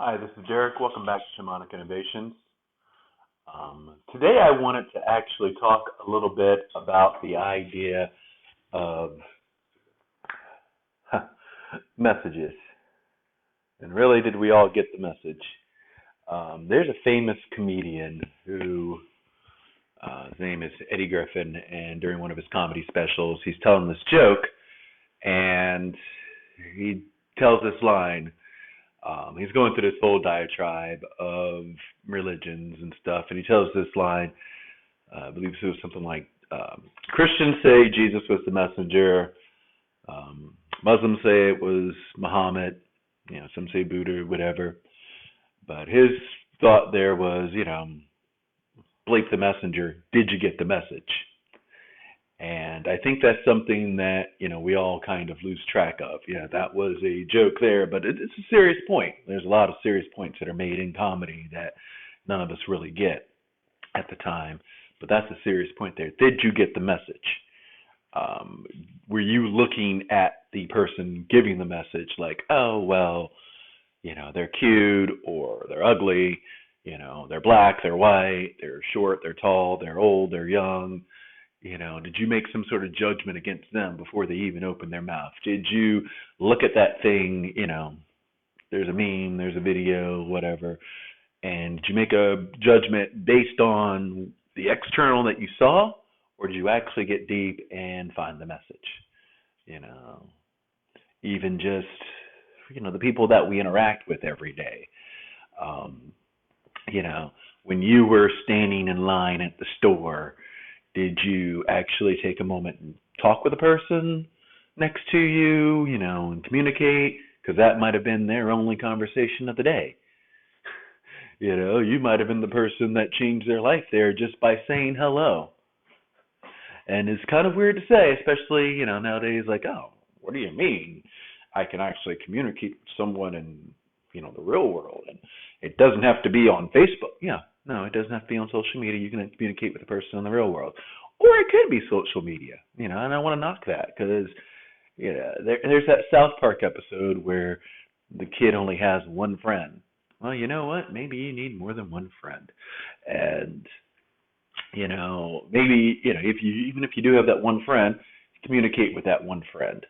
Hi, this is Derrick. Welcome back to Shamanic Innovations. Today I wanted to actually talk a little bit about the idea of messages. And really, did we all get the message? There's a famous comedian who, his name is Eddie Griffin, and during one of his comedy specials, he's telling this joke, and he tells this line. He's going through this whole diatribe of religions and stuff, and he tells this line. I believe it was something like, Christians say Jesus was the messenger. Muslims say it was Muhammad. Some say Buddha, whatever. But his thought there was, bleep the messenger. Did you get the message? And I think that's something that, we all kind of lose track of. Yeah, that was a joke there, but it's a serious point. There's a lot of serious points that are made in comedy that none of us really get at the time. But that's a serious point there. Did you get the message? Were you looking at the person giving the message like, oh, well, they're cute or they're ugly, they're black, they're white, they're short, they're tall, they're old, they're young. Did you make some sort of judgment against them before they even opened their mouth? Did you look at that thing, there's a meme, there's a video, whatever, and did you make a judgment based on the external that you saw, or did you actually get deep and find the message? Even just, the people that we interact with every day. When you were standing in line at the store, did you actually take a moment and talk with the person next to you, and communicate? Because that might have been their only conversation of the day. You might have been the person that changed their life there just by saying hello. And it's kind of weird to say, especially, nowadays, like, oh, what do you mean? I can actually communicate with someone in, the real world. And it doesn't have to be on Facebook. Yeah. No, it doesn't have to be on social media. You can communicate with the person in the real world. Or it could be social media, and I want to knock that because, there's that South Park episode where the kid only has one friend. Well, you know what? Maybe you need more than one friend. And, maybe, even if you do have that one friend, communicate with that one friend.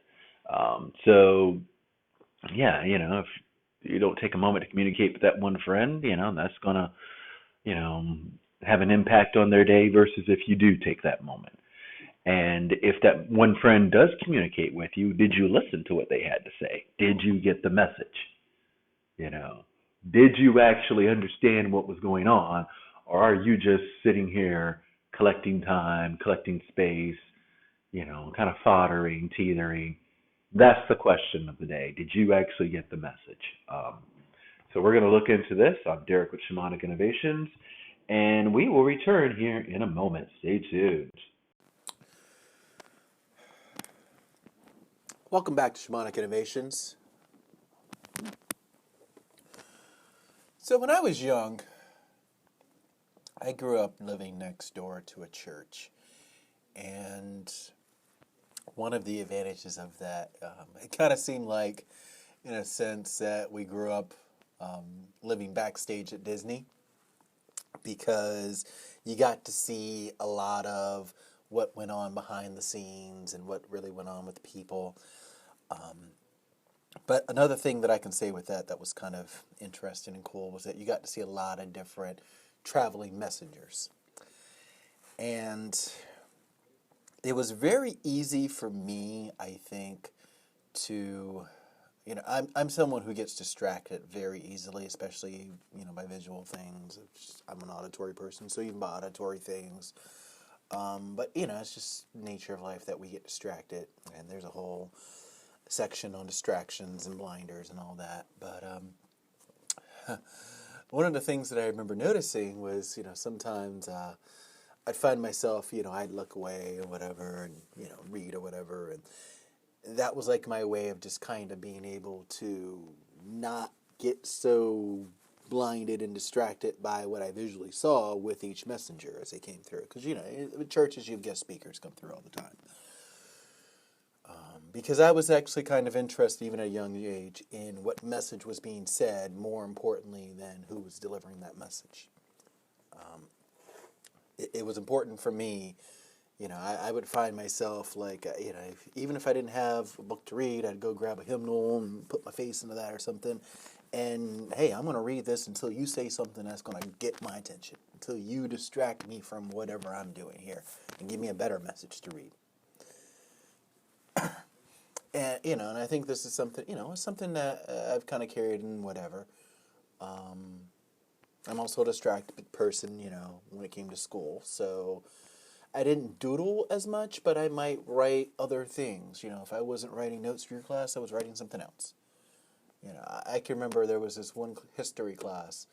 If you don't take a moment to communicate with that one friend, that's going to, have an impact on their day versus if you do take that moment. And if that one friend does communicate with you, did you listen to what they had to say? Did you get the message? Did you actually understand what was going on? Or are you just sitting here collecting time, collecting space, kind of foddering, teetering? That's the question of the day. Did you actually get the message? So we're going to look into this. I'm Derrick with Shamanic Innovations, and we will return here in a moment. Stay tuned. Welcome back to Shamanic Innovations. So when I was young, I grew up living next door to a church. And one of the advantages of that, it kind of seemed like, in a sense, that we grew up living backstage at Disney, because you got to see a lot of what went on behind the scenes and what really went on with people. But another thing that I can say with that was kind of interesting and cool was that you got to see a lot of different traveling messengers. And it was very easy for me, I think, to, I'm someone who gets distracted very easily, especially, by visual things. I'm an auditory person, so even by auditory things. But, it's just nature of life that we get distracted, and there's a whole section on distractions and blinders and all that. But one of the things that I remember noticing was, sometimes I'd find myself, I'd look away or whatever and, read or whatever. And that was like my way of just kind of being able to not get so blinded and distracted by what I visually saw with each messenger as they came through. Because, in churches, you have guest speakers come through all the time. because I was actually kind of interested, even at a young age, in what message was being said, more importantly than who was delivering that message. It was important for me. I would find myself like, even if I didn't have a book to read, I'd go grab a hymnal and put my face into that or something. And hey, I'm going to read this until you say something that's going to get my attention, until you distract me from whatever I'm doing here and give me a better message to read. And I think this is something, it's something that I've kind of carried in whatever. I'm also a distracted person, when it came to school. So I didn't doodle as much, but I might write other things. If I wasn't writing notes for your class, I was writing something else. I can remember there was this one history class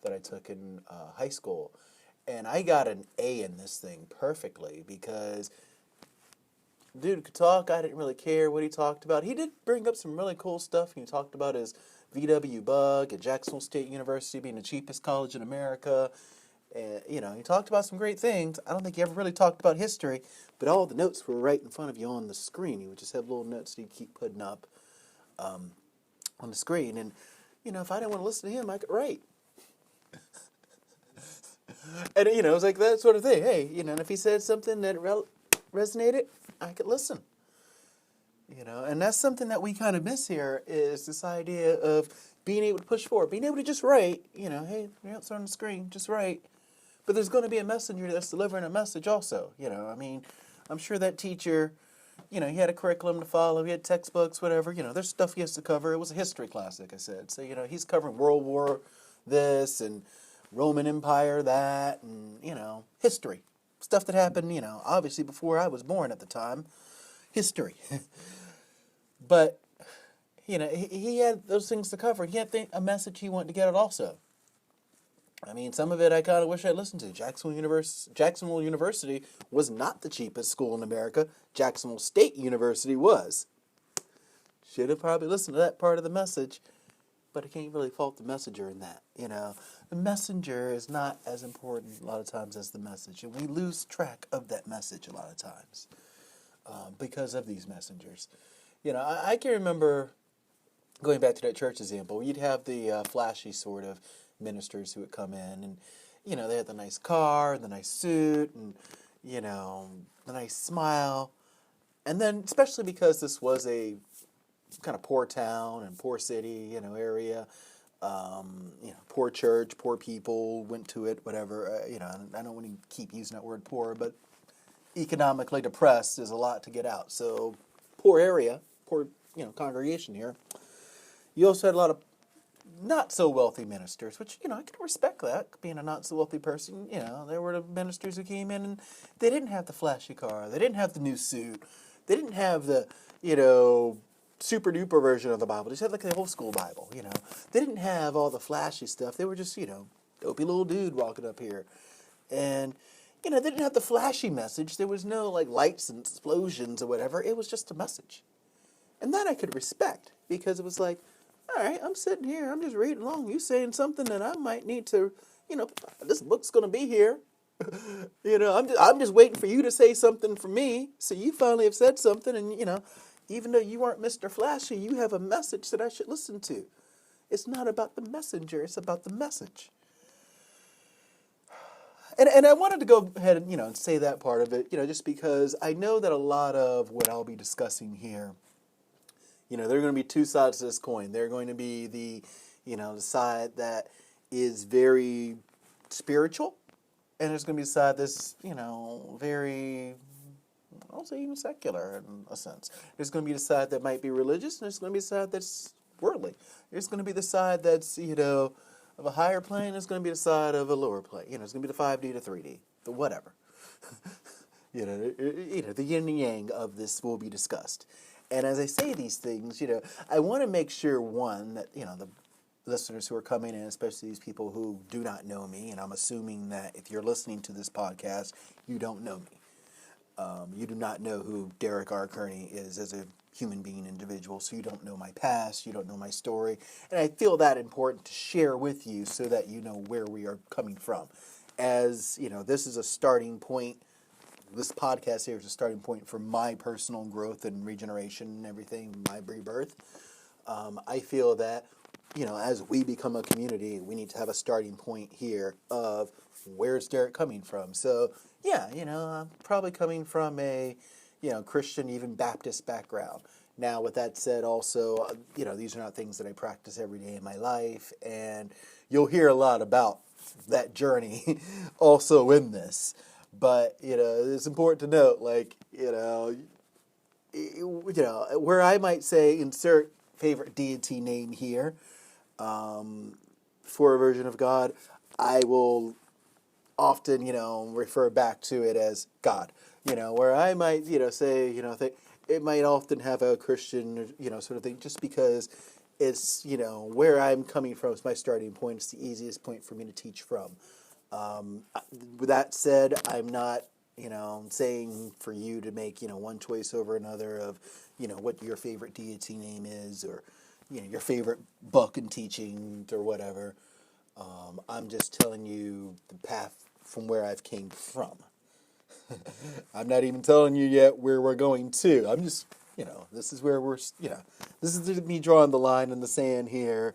that I took in high school, and I got an A in this thing perfectly because dude could talk. I didn't really care what he talked about. He did bring up some really cool stuff. He talked about his VW Bug at Jacksonville State University being the cheapest college in America. And, he talked about some great things. I don't think he ever really talked about history, but all the notes were right in front of you on the screen. He would just have little notes he'd keep putting up on the screen. And, if I didn't want to listen to him, I could write. And, it was like that sort of thing. Hey, and if he said something that resonated, I could listen. And that's something that we kind of miss here is this idea of being able to push forward, being able to just write, hey, it's on the screen, just write. But there's going to be a messenger that's delivering a message also, I'm sure that teacher, he had a curriculum to follow, he had textbooks, whatever, there's stuff he has to cover. It was a history class, like I said. So, he's covering World War this and Roman Empire that and, history. Stuff that happened, obviously before I was born at the time. History. But, he had those things to cover. He had a message he wanted to get out also. Some of it I kind of wish I'd listened to. Jacksonville University was not the cheapest school in America. Jacksonville State University was. Should have probably listened to that part of the message. But I can't really fault the messenger in that. The messenger is not as important a lot of times as the message. And we lose track of that message a lot of times because of these messengers. I can remember, going back to that church example, you'd have the flashy sort of ministers who would come in and, they had the nice car and the nice suit and, the nice smile. And then, especially because this was a kind of poor town and poor city, area, poor church, poor people went to it, whatever, I don't want to keep using that word poor, but economically depressed is a lot to get out. So poor area, poor, congregation here. You also had a lot of not so wealthy ministers, which, I can respect that, being a not so wealthy person. There were the ministers who came in and they didn't have the flashy car. They didn't have the new suit. They didn't have the, super duper version of the Bible. They just had like the whole school Bible, They didn't have all the flashy stuff. They were just, dopey little dude walking up here. And, they didn't have the flashy message. There was no like lights and explosions or whatever. It was just a message. And that I could respect because it was like, all right, I'm sitting here, I'm just reading along. You saying something that I might need to, this book's going to be here. I'm just waiting for you to say something for me. So you finally have said something and, even though you aren't Mr. Flashy, you have a message that I should listen to. It's not about the messenger, it's about the message. And I wanted to go ahead and, and say that part of it, just because I know that a lot of what I'll be discussing here, there are going to be two sides to this coin. There are going to be the, the side that is very spiritual, and there's going to be the side that's, very, I'll say even secular in a sense. There's going to be the side that might be religious, and there's going to be the side that's worldly. There's going to be the side that's, of a higher plane. There's going to be the side of a lower plane. It's going to be the 5D to 3D, the whatever. The yin and yang of this will be discussed. And as I say these things, I want to make sure, one, that, the listeners who are coming in, especially these people who do not know me, and I'm assuming that if you're listening to this podcast, you don't know me. You do not know who Derrick R Kearney is as a human being individual, so you don't know my past, you don't know my story, and I feel that important to share with you so that you know where we are coming from. As, this is a starting point, this podcast here is a starting point for my personal growth and regeneration and everything, my rebirth. I feel that, as we become a community, we need to have a starting point here of where's Derrick coming from. So, yeah, I'm probably coming from a, Christian, even Baptist background. Now, with that said, also, these are not things that I practice every day in my life, and you'll hear a lot about that journey also in this. But, it's important to note, like, where I might say insert favorite deity name here for a version of God, I will often, refer back to it as God. Where I might, say, it might often have a Christian, sort of thing, just because it's, where I'm coming from. It's my starting point. It's the easiest point for me to teach from. With that said, I'm not, saying for you to make, one choice over another of, what your favorite deity name is, or, your favorite book and teaching or whatever. I'm just telling you the path from where I've came from. I'm not even telling you yet where we're going to. I'm just, this is where we're, this is me drawing the line in the sand here.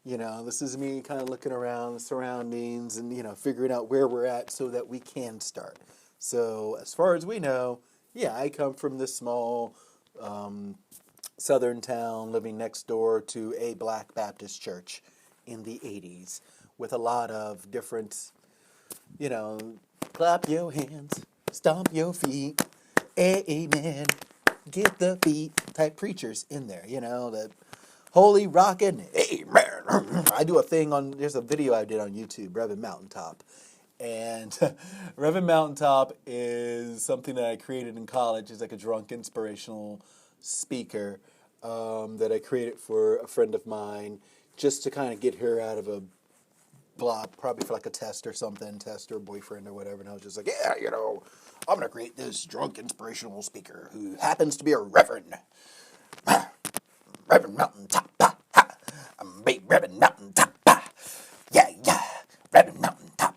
This is me kind of looking around the surroundings and, figuring out where we're at so that we can start. So as far as we know, yeah, I come from this small southern town living next door to a Black Baptist church in the 80s with a lot of different, clap your hands, stomp your feet, amen, get the beat type preachers in there, the holy rockin', amen. I do a thing there's a video I did on YouTube, Reverend Mountaintop. And Reverend Mountaintop is something that I created in college. It's like a drunk inspirational speaker that I created for a friend of mine just to kind of get her out of a block, probably for like a test or something, test or boyfriend or whatever. And I was just like, yeah, I'm going to create this drunk inspirational speaker who happens to be a reverend. Reverend Mountaintop. I'm big Reverend Mountaintop. Yeah, Reverend Mountaintop.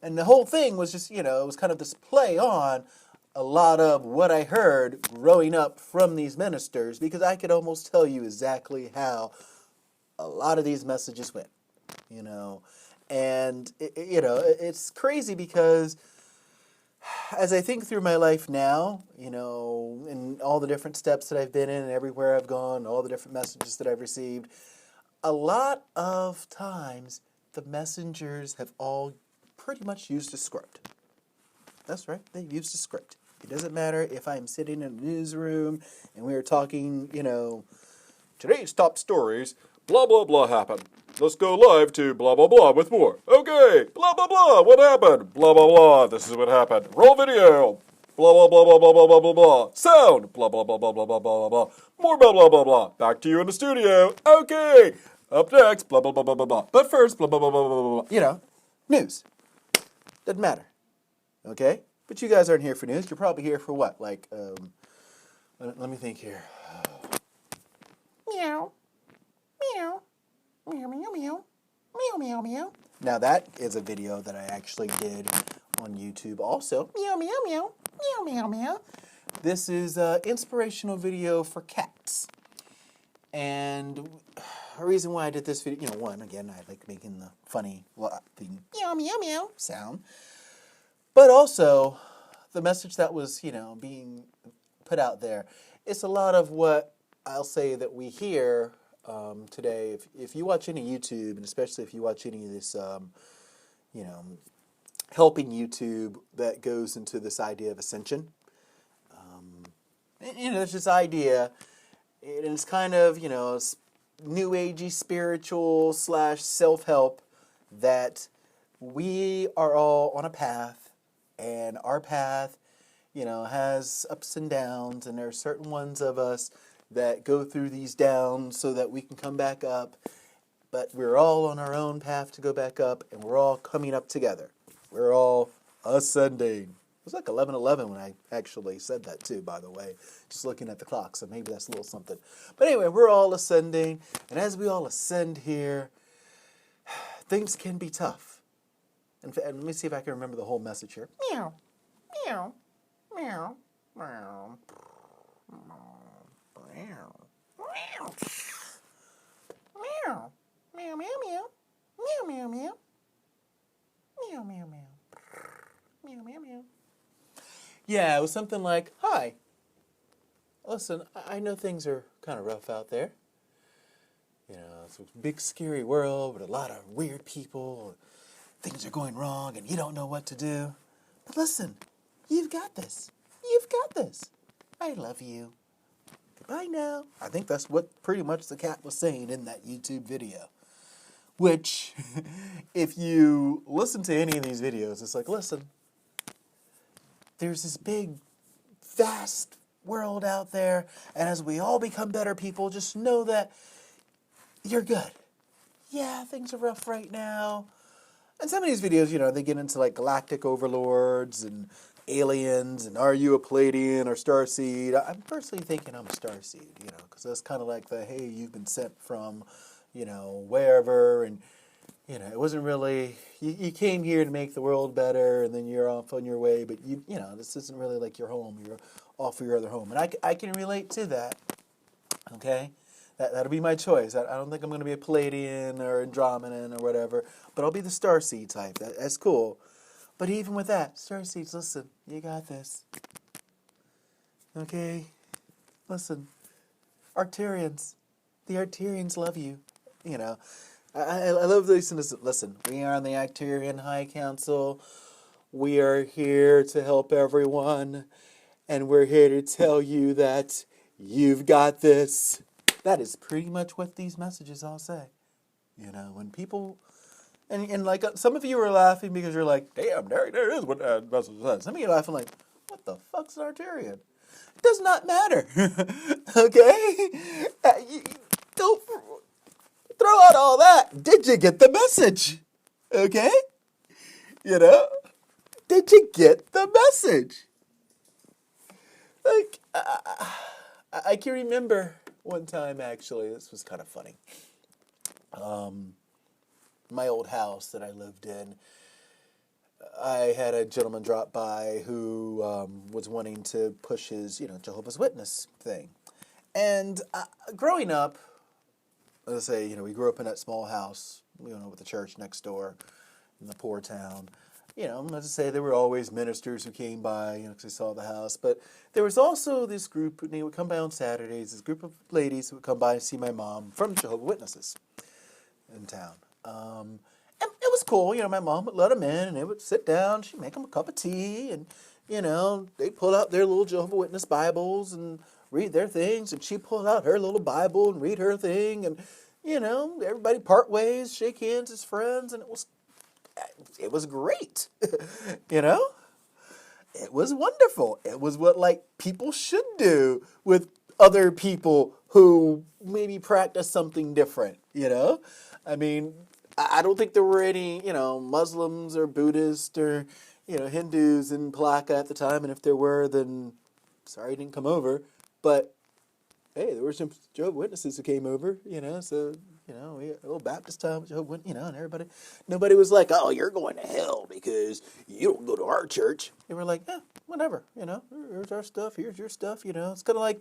And the whole thing was just, it was kind of this play on a lot of what I heard growing up from these ministers, because I could almost tell you exactly how a lot of these messages went, And, it's crazy because as I think through my life now, and all the different steps that I've been in and everywhere I've gone, all the different messages that I've received, a lot of times the messengers have all pretty much used a script. That's right, they've used a script. It doesn't matter if I'm sitting in a newsroom and we are talking, today's top stories, blah, blah, blah happened. Let's go live to blah, blah, blah with more. Okay, blah, blah, blah, what happened? Blah, blah, blah, this is what happened. Roll video. Blah, blah, blah, blah, blah, blah, blah, blah, blah. Sound. Blah, blah, blah, blah, blah, blah, blah, blah. More blah, blah, blah, blah. Back to you in the studio. Okay. Up next, blah, blah, blah, blah, blah, blah. But first, blah, blah, blah, blah, blah, blah. News. Doesn't matter. Okay? But you guys aren't here for news. You're probably here for what? Like, let me think here. Meow. Meow. Meow, meow, meow. Meow, meow, meow. Now that is a video that I actually did on YouTube also. Meow, meow, meow. Meow, meow, meow. This is an inspirational video for cats. And a reason why I did this video, one, again, I like making the funny the meow, meow, meow sound. But also, the message that was, being put out there, it's a lot of what I'll say that we hear today. If you watch any YouTube, and especially if you watch any of this, helping YouTube that goes into this idea of ascension, there's this idea, and it's kind of, new agey spiritual / self-help that we are all on a path, and our path, has ups and downs, and there are certain ones of us that go through these downs so that we can come back up, but we're all on our own path to go back up, and we're all coming up together. We're all ascending. It was like 11:11 when I actually said that too, by the way, just looking at the clock, so maybe that's a little something. But anyway, we're all ascending, and as we all ascend here, things can be tough. And let me see if I can remember the whole message here. Meow, meow, Meow. Meow. Meow. Meow. Meow. Meow, meow, meow. Meow, meow, meow. Meow, meow, meow. Meow, meow, meow. Yeah, it was something like, hi. Listen, I know things are kind of rough out there. You know, it's a big, scary world with a lot of weird people. Things are going wrong and you don't know what to do. But listen, you've got this. You've got this. I love you. Goodbye now. I think that's what pretty much the cat was saying in that YouTube video. Which, if you listen to any of these videos, it's like, listen, there's this big, vast world out there, and as we all become better people, just know that you're good. Yeah, things are rough right now. And some of these videos, you know, they get into like galactic overlords and aliens, and are you a Palladian or Starseed? I'm personally thinking I'm a Starseed, you know, because that's kind of like the, hey, you've been sent from, you know, wherever, and, you know, it wasn't really, you came here to make the world better, and then you're off on your way, but, you know, this isn't really like your home, you're off for your other home. And I can relate to that, okay? That'll be my choice. I don't think I'm going to be a Palladian or Andromedan or whatever, but I'll be the Starseed type. That's cool. But even with that, Starseeds, listen, you got this. Okay? Listen, Arcturians, the Arcturians love you. You know, I love these. Listen, we are on the Arcturian High Council. We are here to help everyone, and we're here to tell you that you've got this. That is pretty much what these messages all say. You know, when people, and like some of you are laughing because you're like, damn, there is what that message says. Some of you are laughing like, what the fuck's an Arcturian? It does not matter. Okay? Don't throw out all that. Did you get the message? Okay? You know? Did you get the message? Like, I can remember one time, actually, this was kind of funny. My old house that I lived in, I had a gentleman drop by who was wanting to push his, you know, Jehovah's Witness thing. And growing up, let's say, you know, we grew up in that small house, you know, with the church next door in the poor town. You know, let's say there were always ministers who came by, you know, because they saw the house. But there was also this group, they would come by on Saturdays, this group of ladies who would come by and see my mom from Jehovah's Witnesses in town. And it was cool, you know, my mom would let them in, and they would sit down, she'd make them a cup of tea, and, you know, they'd pull out their little Jehovah's Witness Bibles and read their things, and she'd pull out her little Bible and read her thing, and, you know, everybody part ways, shake hands as friends, and it was great, you know? It was wonderful. It was what, like, people should do with other people who maybe practice something different, you know? I mean, I don't think there were any, you know, Muslims or Buddhists or, you know, Hindus in Palaka at the time, and if there were, then sorry you didn't come over. But, hey, there were some Jehovah's Witnesses who came over, you know, so, you know, we had a little Baptist time, you know, and nobody was like, oh, you're going to hell because you don't go to our church. They were like, yeah, whatever, you know, here's our stuff, here's your stuff, you know. It's kind of like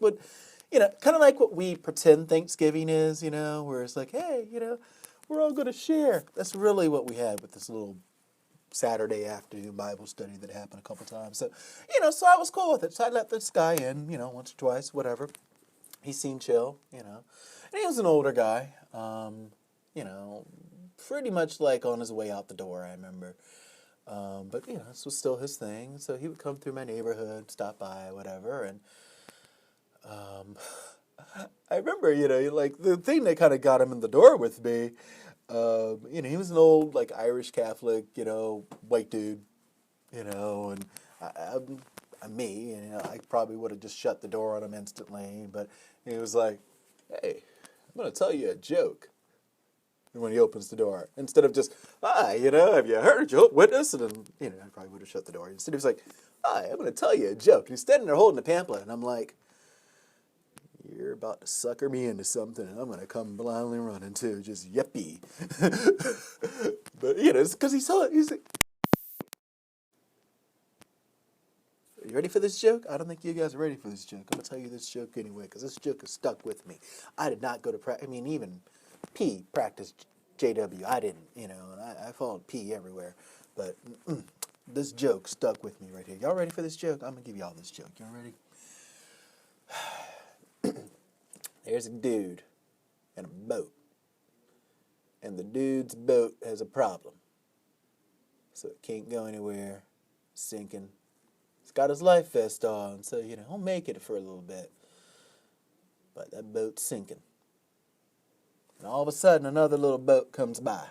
what we pretend Thanksgiving is, you know, where it's like, hey, you know, we're all going to share. That's really what we had with this little Saturday afternoon Bible study that happened a couple times. So, you know, so I was cool with it. So I let this guy in, you know, once or twice, whatever. He seemed chill, you know. And he was an older guy, you know, pretty much like on his way out the door, I remember. But, you know, this was still his thing. So he would come through my neighborhood, stop by, whatever. And I remember, you know, like the thing that kind of got him in the door with me, you know, he was an old, like, Irish Catholic, you know, white dude, you know, and me, and, you know, I probably would have just shut the door on him instantly, but he was like, hey, I'm going to tell you a joke. And when he opens the door, instead of just, hi, you know, have you heard of Jehovah's Witness? And then, you know, I probably would have shut the door. Instead he was like, hi, I'm going to tell you a joke. And he's standing there holding a pamphlet, and I'm like, you're about to sucker me into something, and I'm going to come blindly running too, just yippee. But, you know, it's because he saw it. He's like, You ready for this joke? I don't think you guys are ready for this joke. I'm going to tell you this joke anyway, because this joke is stuck with me. I did not go to practice. I mean, even P practiced JW. I didn't, and I followed P everywhere. But this joke stuck with me right here. Y'all ready for this joke? I'm going to give y'all this joke. Y'all ready? There's a dude in a boat. And the dude's boat has a problem. So it can't go anywhere. It's sinking. He's got his life vest on, so, he'll make it for a little bit. But that boat's sinking. And all of a sudden, another little boat comes by.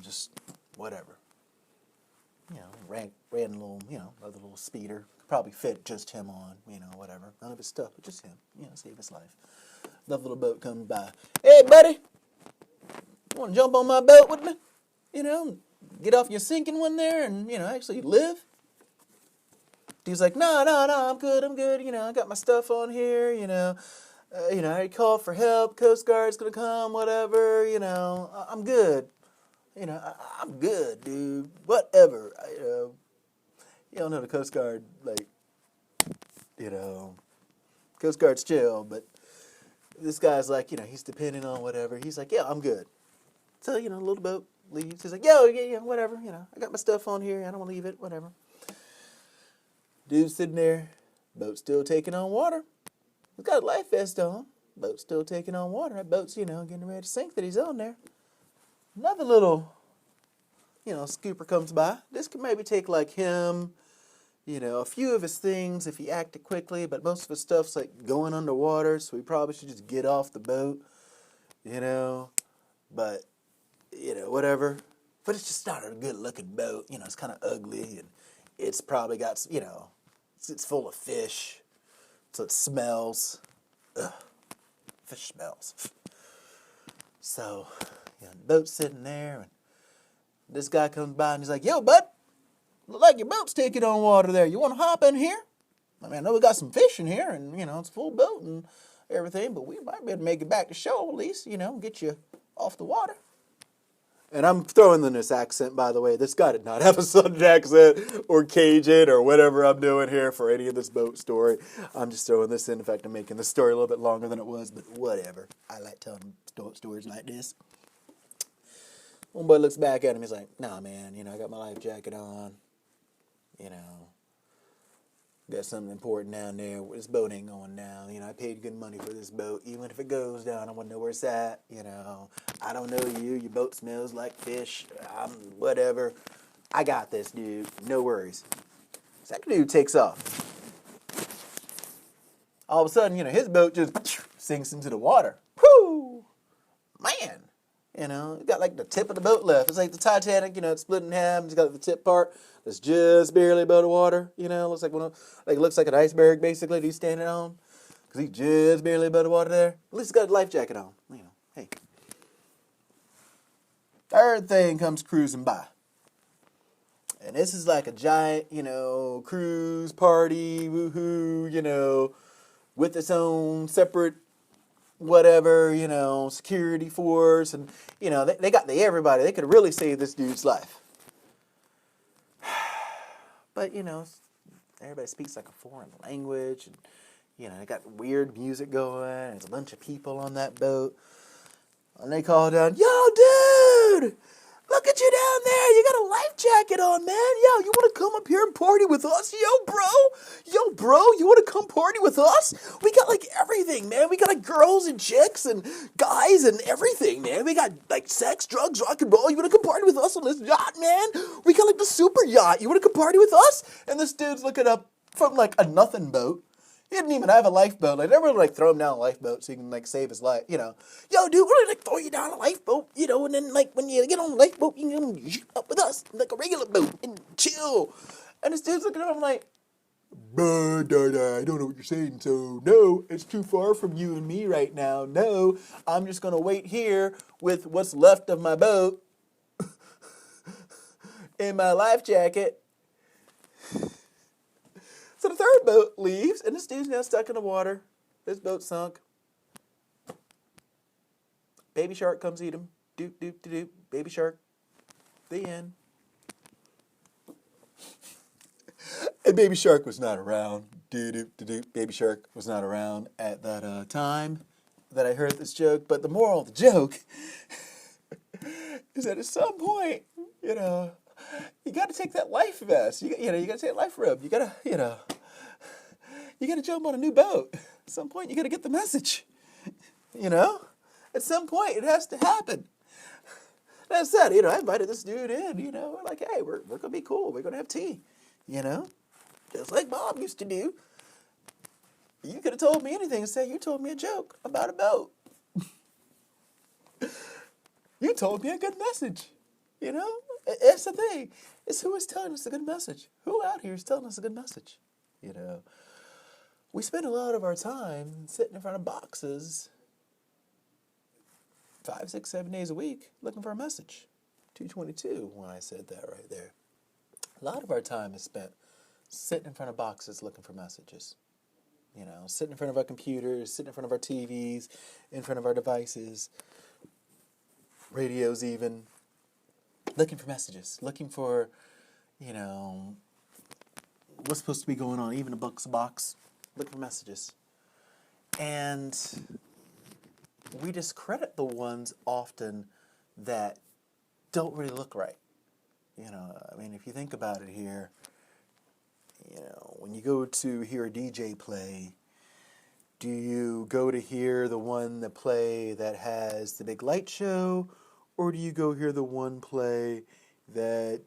Just whatever. Ran a little, another little speeder. Could probably fit just him on, whatever. None of his stuff, but just him, save his life. Another little boat comes by. Hey, buddy, you want to jump on my boat with me? Get off your sinking one there and, actually live? Dude's like, no, I'm good. I got my stuff on here, I already called for help. Coast Guard's going to come, whatever, I'm good. I'm good, dude. Whatever. You don't know the Coast Guard, Coast Guard's chill, but this guy's like, he's depending on whatever. He's like, yeah, I'm good. So, the little boat leaves. He's like, yeah, whatever, I got my stuff on here. I don't want to leave it, whatever. Dude's sitting there, boat still taking on water. He's got a life vest on. Boat's still taking on water. That boat's, getting ready to sink that he's on there. Another little, scooper comes by. This could maybe take him, a few of his things if he acted quickly, but most of his stuff's going underwater, so he probably should just get off the boat, but, whatever. But it's just not a good looking boat, it's kind of ugly, and it's probably got, it's full of fish, so it smells. Ugh. Fish smells. So, the boat's sitting there, and this guy comes by, and he's like, yo, bud, look like your boat's taking on water there. You want to hop in here? I know we got some fish in here, and, it's a full boat and everything, but we might be able to make it back to shore at least, get you off the water. And I'm throwing in this accent, by the way. This guy did not have a Southern accent or Cajun or whatever I'm doing here for any of this boat story. I'm just throwing this in. In fact, I'm making the story a little bit longer than it was, but whatever. I like telling stories like this. One boy looks back at him. He's like, nah, man, I got my life jacket on. Got something important down there. This boat ain't going down. I paid good money for this boat. Even if it goes down, I want to know where it's at. I don't know you. Your boat smells like fish. Whatever. I got this, dude. No worries. Second dude takes off. All of a sudden, his boat just sinks into the water. Whoo! Man! Got the tip of the boat left. It's like the Titanic, it's split in half. It's got the tip part that's just barely above the water. Looks like an iceberg basically that he's standing on, because he's just barely above the water there. At least he's got a life jacket on. Hey. Third thing comes cruising by, and this is like a giant, cruise party, woohoo, with its own separate whatever, security force, and, they got everybody. They could really save this dude's life. But, everybody speaks a foreign language, and, they got weird music going, and there's a bunch of people on that boat, and they call down, yo, dude! Look at you down there. You got a life jacket on, man. Yo, you want to come up here and party with us? Yo, bro, you want to come party with us? We got everything, man. We got girls and chicks and guys and everything, man. We got sex, drugs, rock and roll. You want to come party with us on this yacht, man? We got the super yacht. You want to come party with us? And this dude's looking up from a nothing boat. He didn't even have a lifeboat. They never throw him down a lifeboat so he can save his life. Yo, dude, we're gonna throw you down a lifeboat. And then when you get on a lifeboat, you can shoot up with us like a regular boat and chill. And this dude's looking at him I don't know what you're saying. So no, it's too far from you and me right now. No, I'm just gonna wait here with what's left of my boat in my life jacket. So the third boat leaves, and this dude's now stuck in the water. His boat sunk. Baby shark comes eat him. Doop, doop, doop, doop. Baby shark. The end. And Baby Shark was not around. Do. Baby Shark was not around at that time that I heard this joke. But the moral of the joke is that at some point, you know, you got to take that life vest. You got to take life robe. You got to, you got to jump on a new boat. At some point, you got to get the message. You know, at some point, it has to happen. And I said, I invited this dude in. We're like, hey, we're gonna be cool. We're gonna have tea. Just like Bob used to do. You could have told me anything and said you told me a joke about a boat. You told me a good message. It's the thing. It's who is telling us a good message. Who out here is telling us a good message? We spend a lot of our time sitting in front of boxes 5, 6, 7 days a week looking for a message. 222 when I said that right there. A lot of our time is spent sitting in front of boxes looking for messages. Sitting in front of our computers, sitting in front of our TVs, in front of our devices, radios even, looking for messages, looking for, what's supposed to be going on, even a box, looking for messages. And we discredit the ones often that don't really look right. If you think about it here, when you go to hear a DJ play, do you go to hear the one that play that has the big light show, or do you go hear the one play that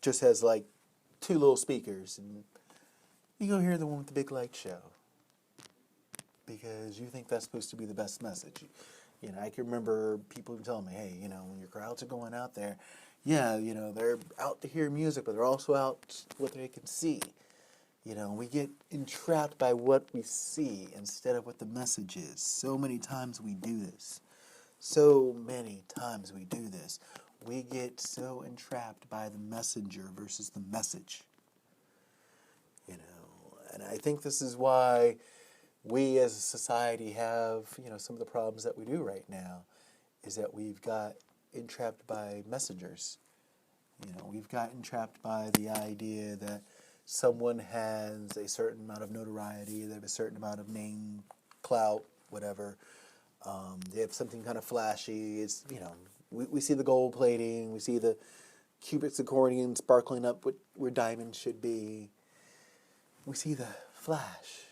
just has like 2 little speakers, and you go hear the one with the big light show because you think that's supposed to be the best message? I can remember people telling me, hey, when your crowds are going out there, yeah, they're out to hear music, but they're also out what they can see. We get entrapped by what we see instead of what the message is. So many times we do this. We get so entrapped by the messenger versus the message. And I think this is why we as a society have, some of the problems that we do right now, is that we've got entrapped by messengers. We've got entrapped by the idea that someone has a certain amount of notoriety, they have a certain amount of name, clout, whatever. They have something kind of flashy. It's, we see the gold plating, we see the cubic zirconium sparkling up where diamonds should be. We see the flash,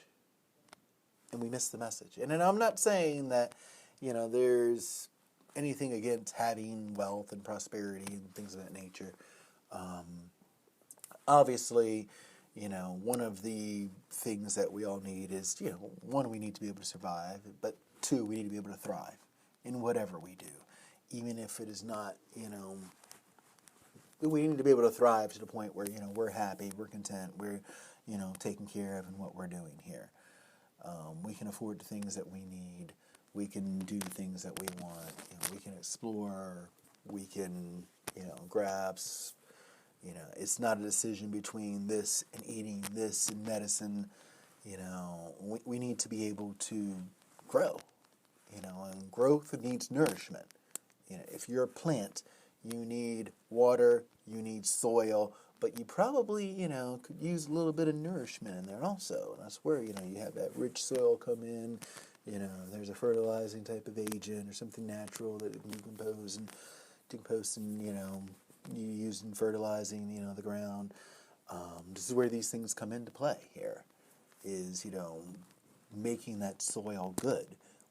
and we miss the message. And then I'm not saying that, there's anything against having wealth and prosperity and things of that nature. Obviously, one of the things that we all need is, 1, we need to be able to survive, but 2, we need to be able to thrive in whatever we do. Even if it is not, we need to be able to thrive to the point where, we're happy, we're content, we're, taken care of in what we're doing here. We can afford the things that we need. We can do the things that we want. We can explore. We can, grab. It's not a decision between this and eating this and medicine. We need to be able to grow. And growth needs nourishment. If you're a plant, you need water, you need soil, but you probably, could use a little bit of nourishment in there also. And that's where, you have that rich soil come in. There's a fertilizing type of agent or something natural that it can decompose and you use in fertilizing, the ground. This is where these things come into play here, is, making that soil good,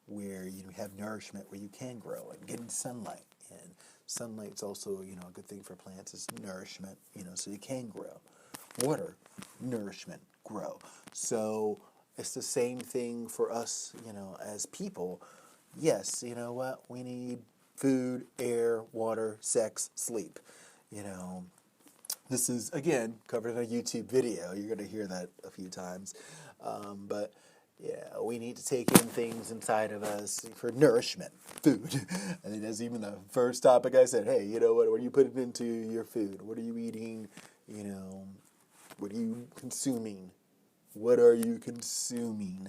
where you have nourishment, where you can grow, and getting sunlight. And sunlight's also, a good thing for plants is nourishment, so you can grow. Water, nourishment, grow. So it's the same thing for us, as people. Yes, we need food, air, water, sex, sleep. This is, again, covered in a YouTube video. You're going to hear that a few times. But, yeah, we need to take in things inside of us for nourishment, food. I think that's even the first topic I said. Hey, what are you putting into your food? What are you eating? What are you consuming? What are you consuming?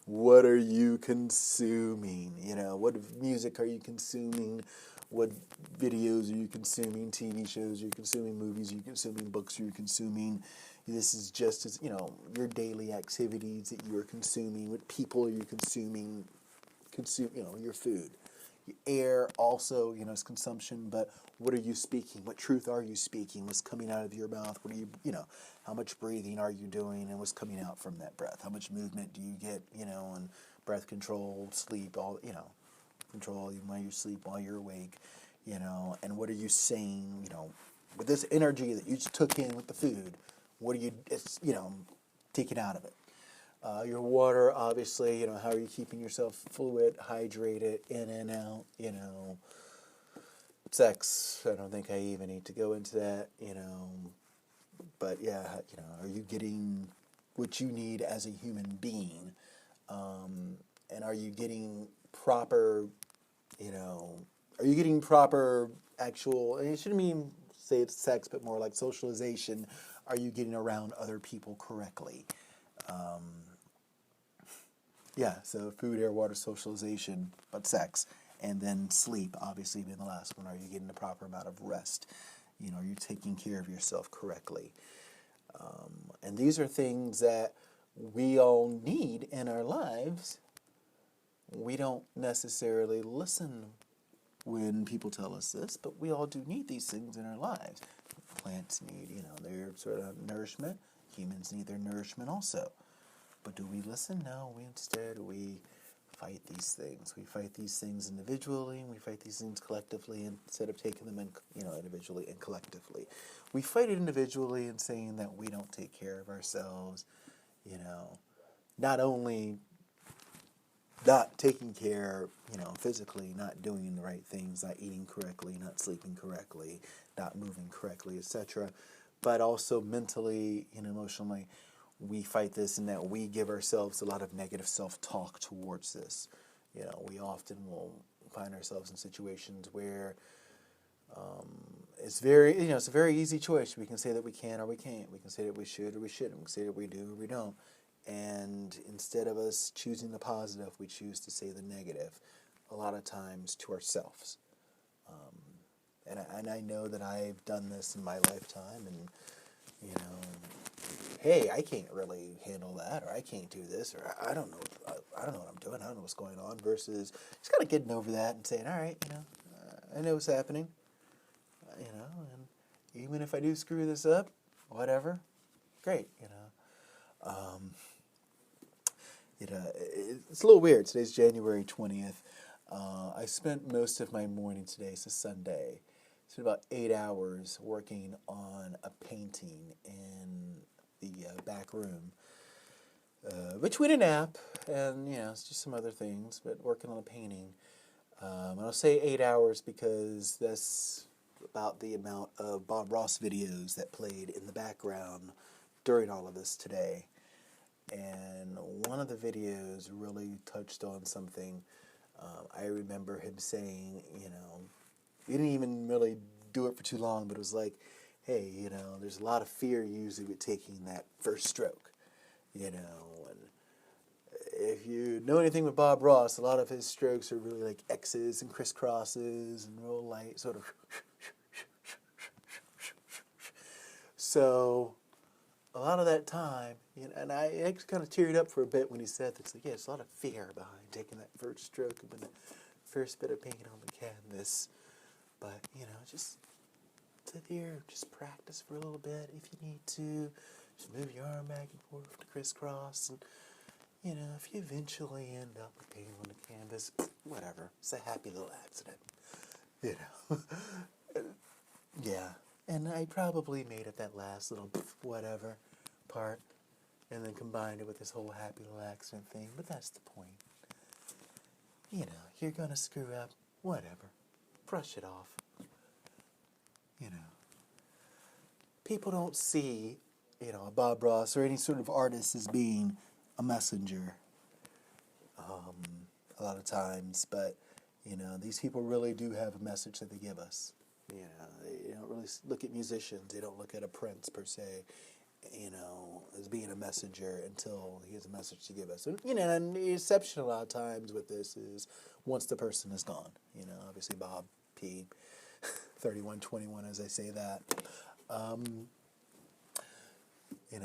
What are you consuming? You know, what music are you consuming? What videos are you consuming? TV shows are you consuming? Movies are you consuming? Books are you consuming? This is just as, you know, your daily activities that you are consuming. What people are you consuming? You know, your food. Your air also, you know, is consumption, but what are you speaking? What truth are you speaking? What's coming out of your mouth? What are you, you know, how much breathing are you doing and what's coming out from that breath? How much movement do you get, you know, and breath control, sleep, all, you know, control while you sleep, while you're awake, you know, and what are you saying, you know, with this energy that you just took in with the food, what are you, you know, taking out of it? Your water, obviously, you know, how are you keeping yourself fluid, hydrated, in and out, you know. Sex, I don't think I even need to go into that, you know. But yeah, you know, are you getting what you need as a human being? And are you getting proper, you know, are you getting proper actual, and it shouldn't mean say it's sex, but more like socialization. Are you getting around other people correctly? Yeah, so food, air, water, socialization, but sex. And then sleep, obviously, being the last one. Are you getting the proper amount of rest? You know, are you taking care of yourself correctly? And these are things that we all need in our lives. We don't necessarily listen when people tell us this, but we all do need these things in our lives. Plants need, you know, their sort of nourishment. Humans need their nourishment also. But do we listen? No, we fight these things. We fight these things individually, and we fight these things collectively instead of taking them in, you know, individually and collectively. We fight it individually and saying that we don't take care of ourselves, you know, not only not taking care, you know, physically, not doing the right things, not eating correctly, not sleeping correctly, not moving correctly, etc., but also mentally and emotionally. We fight this in that we give ourselves a lot of negative self-talk towards this. You know, we often will find ourselves in situations where it's very, you know, it's a very easy choice. We can say that we can or we can't. We can say that we should or we shouldn't. We can say that we do or we don't. And instead of us choosing the positive, we choose to say the negative, a lot of times to ourselves. And I know that I've done this in my lifetime, and, you know, hey, I can't really handle that, or I can't do this, or I don't know what I'm doing, I don't know what's going on, versus just kind of getting over that and saying, all right, you know, I know what's happening, you know, and even if I do screw this up, whatever, great, you know. It's a little weird. Today's January 20th. I spent most of my morning today, it's a Sunday, spent about 8 hours working on a painting in the back room, between a nap and, you know, it's just some other things, but working on a painting. And I'll say 8 hours because that's about the amount of Bob Ross videos that played in the background during all of this today. And one of the videos really touched on something. I remember him saying, you know, he didn't even really do it for too long, but it was like, hey, you know, there's a lot of fear usually with taking that first stroke, you know, and if you know anything with Bob Ross, a lot of his strokes are really like X's and crisscrosses and real light, sort of. So a lot of that time, you know, and I actually kind of teared up for a bit when he said this. Like, yeah, there's a lot of fear behind taking that first stroke and the first bit of paint on the canvas. But, you know, just sit here, just practice for a little bit if you need to. Just move your arm back and forth to crisscross. And, you know, if you eventually end up with paint on the canvas, whatever. It's a happy little accident, you know. Yeah. And I probably made it that last little whatever part and then combined it with this whole happy little accident thing. But that's the point. You know, you're going to screw up. Whatever. Brush it off. You know. People don't see, you know, Bob Ross or any sort of artist as being a messenger a lot of times. But, you know, these people really do have a message that they give us. You know, they don't really look at musicians. They don't look at a Prince, per se, as being a messenger until he has a message to give us. And the exception a lot of times with this is once the person is gone. Obviously Bob P. 3121 as I say that. They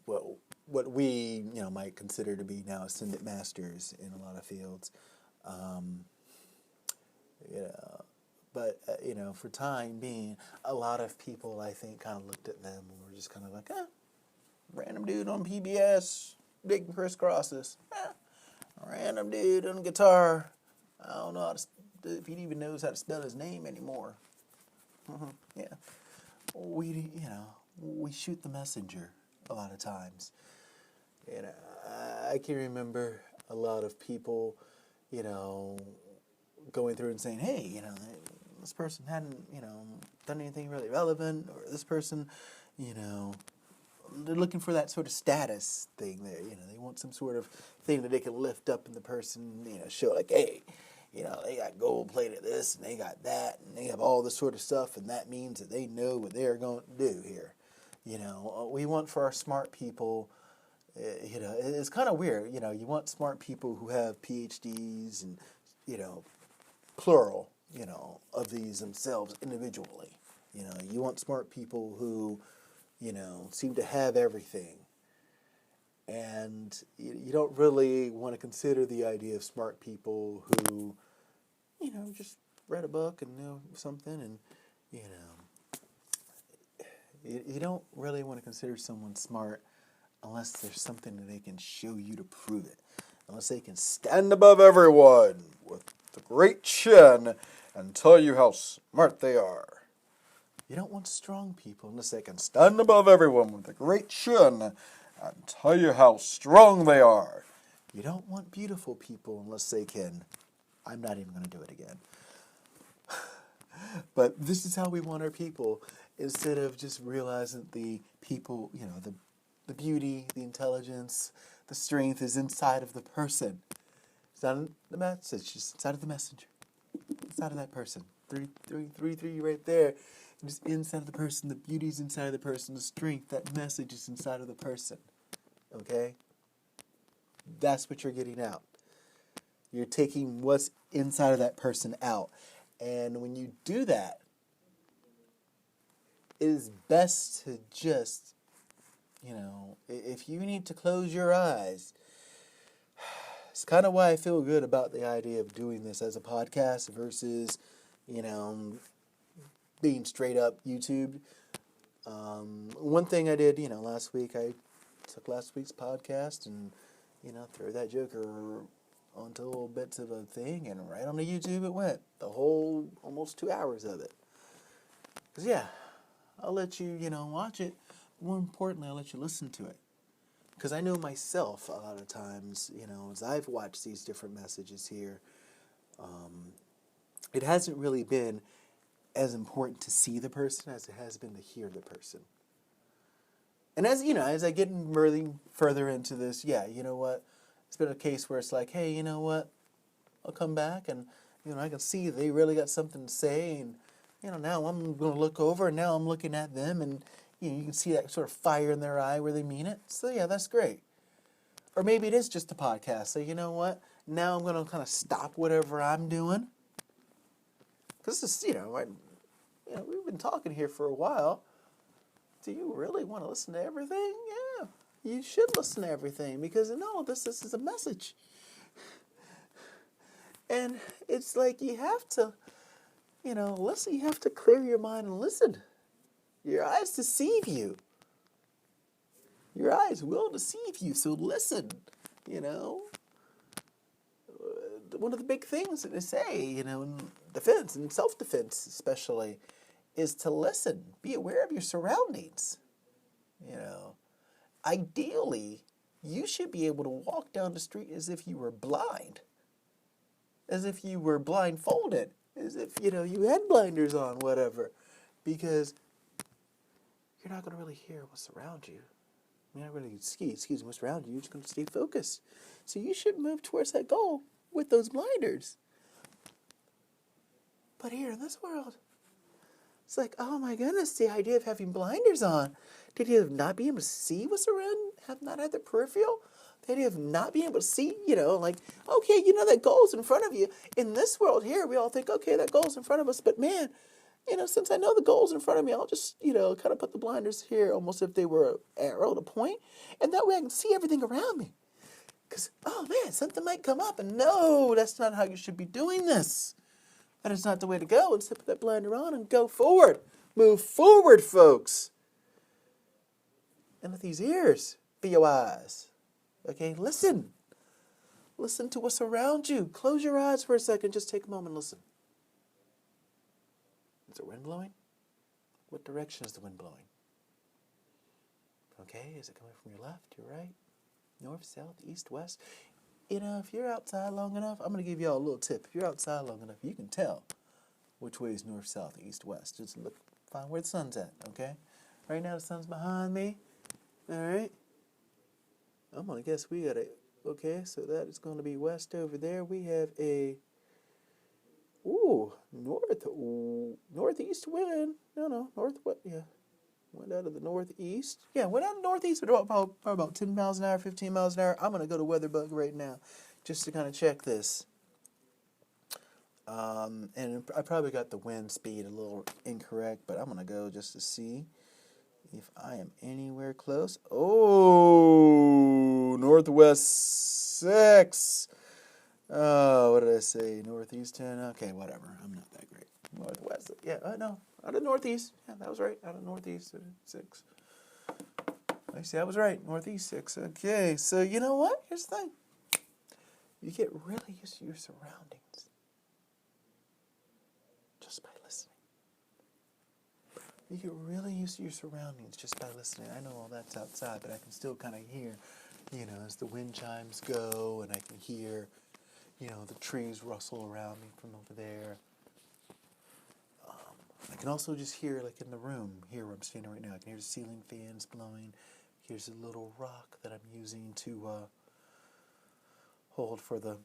are what we might consider to be now ascended masters in a lot of fields. But for time being, a lot of people I think kind of looked at them and were just kind of like, random dude on PBS, big crisscrosses, random dude on guitar. I don't know if he even knows how to spell his name anymore. Yeah, we shoot the messenger a lot of times. I can remember a lot of people, going through and saying, hey, this person hadn't, done anything really relevant, or this person, they're looking for that sort of status thing there. They want some sort of thing that they can lift up in the person, show like, hey, they got gold-plated this, and they got that, and they have all this sort of stuff, and that means that they know what they're going to do here. We want for our smart people, it's kind of weird, you want smart people who have PhDs and, plural, of these themselves individually. You want smart people who, seem to have everything. And you don't really want to consider the idea of smart people who, just read a book and know something, and, you don't really want to consider someone smart unless there's something that they can show you to prove it. Unless they can stand above everyone with the great chin and tell you how smart they are. You don't want strong people unless they can stand above everyone with a great chin and tell you how strong they are. You don't want beautiful people unless they can. I'm not even going to do it again. But this is how we want our people, instead of just realizing the people, the beauty, the intelligence, the strength is inside of the person. It's not in the message, it's inside of the messenger. Inside of that person. 3 right there. Just inside of the person. The beauty is inside of the person. The strength, that message is inside of the person. Okay? That's what you're getting out. You're taking what's inside of that person out. And when you do that, it is best to just, if you need to close your eyes, it's kind of why I feel good about the idea of doing this as a podcast versus, being straight up YouTube. One thing I did, last week, I took last week's podcast and, threw that joker onto little bits of a thing, and right on the YouTube it went. The whole, almost 2 hours of it. Because, yeah, I'll let you, watch it. More importantly, I'll let you listen to it. Because I know myself a lot of times, as I've watched these different messages here, it hasn't really been as important to see the person as it has been to hear the person. And as I get really further into this, yeah, you know what? It's been a case where it's like, hey, you know what? I'll come back and, I can see they really got something to say. And, now I'm going to look over and now I'm looking at them and, you can see that sort of fire in their eye where they mean it. So, yeah, that's great. Or maybe it is just a podcast. So, you know what? Now I'm going to kind of stop whatever I'm doing. Because this is, we've been talking here for a while. Do you really want to listen to everything? Yeah, you should listen to everything because in all of this is a message. And it's like you have to, listen. You have to clear your mind and listen. Your eyes deceive you. Your eyes will deceive you, so listen, One of the big things that they say, in defense and self-defense especially, is to listen. Be aware of your surroundings. Ideally, you should be able to walk down the street as if you were blind. As if you were blindfolded. As if, you had blinders on, whatever. Because you're not going to really hear what's around you. You're not really excuse me, what's around you. You're just going to stay focused. So you should move towards that goal with those blinders. But here in this world, It's like, oh my goodness, the idea of having blinders on, the idea of not being able to see what's around, have not had the peripheral, the idea of not being able to see, like, okay, that goal's in front of you. In this world here, we all think, okay, that goal's in front of us, but man, since I know the goal's in front of me, I'll just, kind of put the blinders here almost if they were an arrow to point, and that way I can see everything around me. Because, oh man, something might come up, and no, that's not how you should be doing this. That is not the way to go. Instead, put that blinder on and go forward. Move forward, folks. And with these ears, be your eyes. Okay, listen. Listen to what's around you. Close your eyes for a second. Just take a moment and listen. Is the wind blowing? What direction is the wind blowing? Okay, is it coming from your left, your right, north, south, east, west? If you're outside long enough, I'm going to give you all a little tip. If you're outside long enough, you can tell which way is north, south, east, west. Just look, find where the sun's at, okay? Right now the sun's behind me, all right? I'm going to guess we got okay, so that is going to be west over there. We have a, northeast wind. No, northwest, yeah. Went out of the northeast. Yeah, went out of the northeast at about 10 miles an hour, 15 miles an hour. I'm going to go to WeatherBug right now just to kind of check this. And I probably got the wind speed a little incorrect, but I'm going to go just to see if I am anywhere close. Oh, northwest 6. Oh, what did I say? Northeast 10? Okay, whatever. I'm not that great. Northwest. Yeah, no. Out of northeast. Yeah, that was right. Out of northeast 6. I see, I was right. Northeast 6. Okay, so you know what? Here's the thing. You get really used to your surroundings just by listening. You get really used to your surroundings just by listening. I know all that's outside, but I can still kind of hear, as the wind chimes go, and I can hear, the trees rustle around me from over there. I can also just hear, like in the room, here where I'm standing right now, I can hear the ceiling fans blowing. Here's a little rock that I'm using to hold for the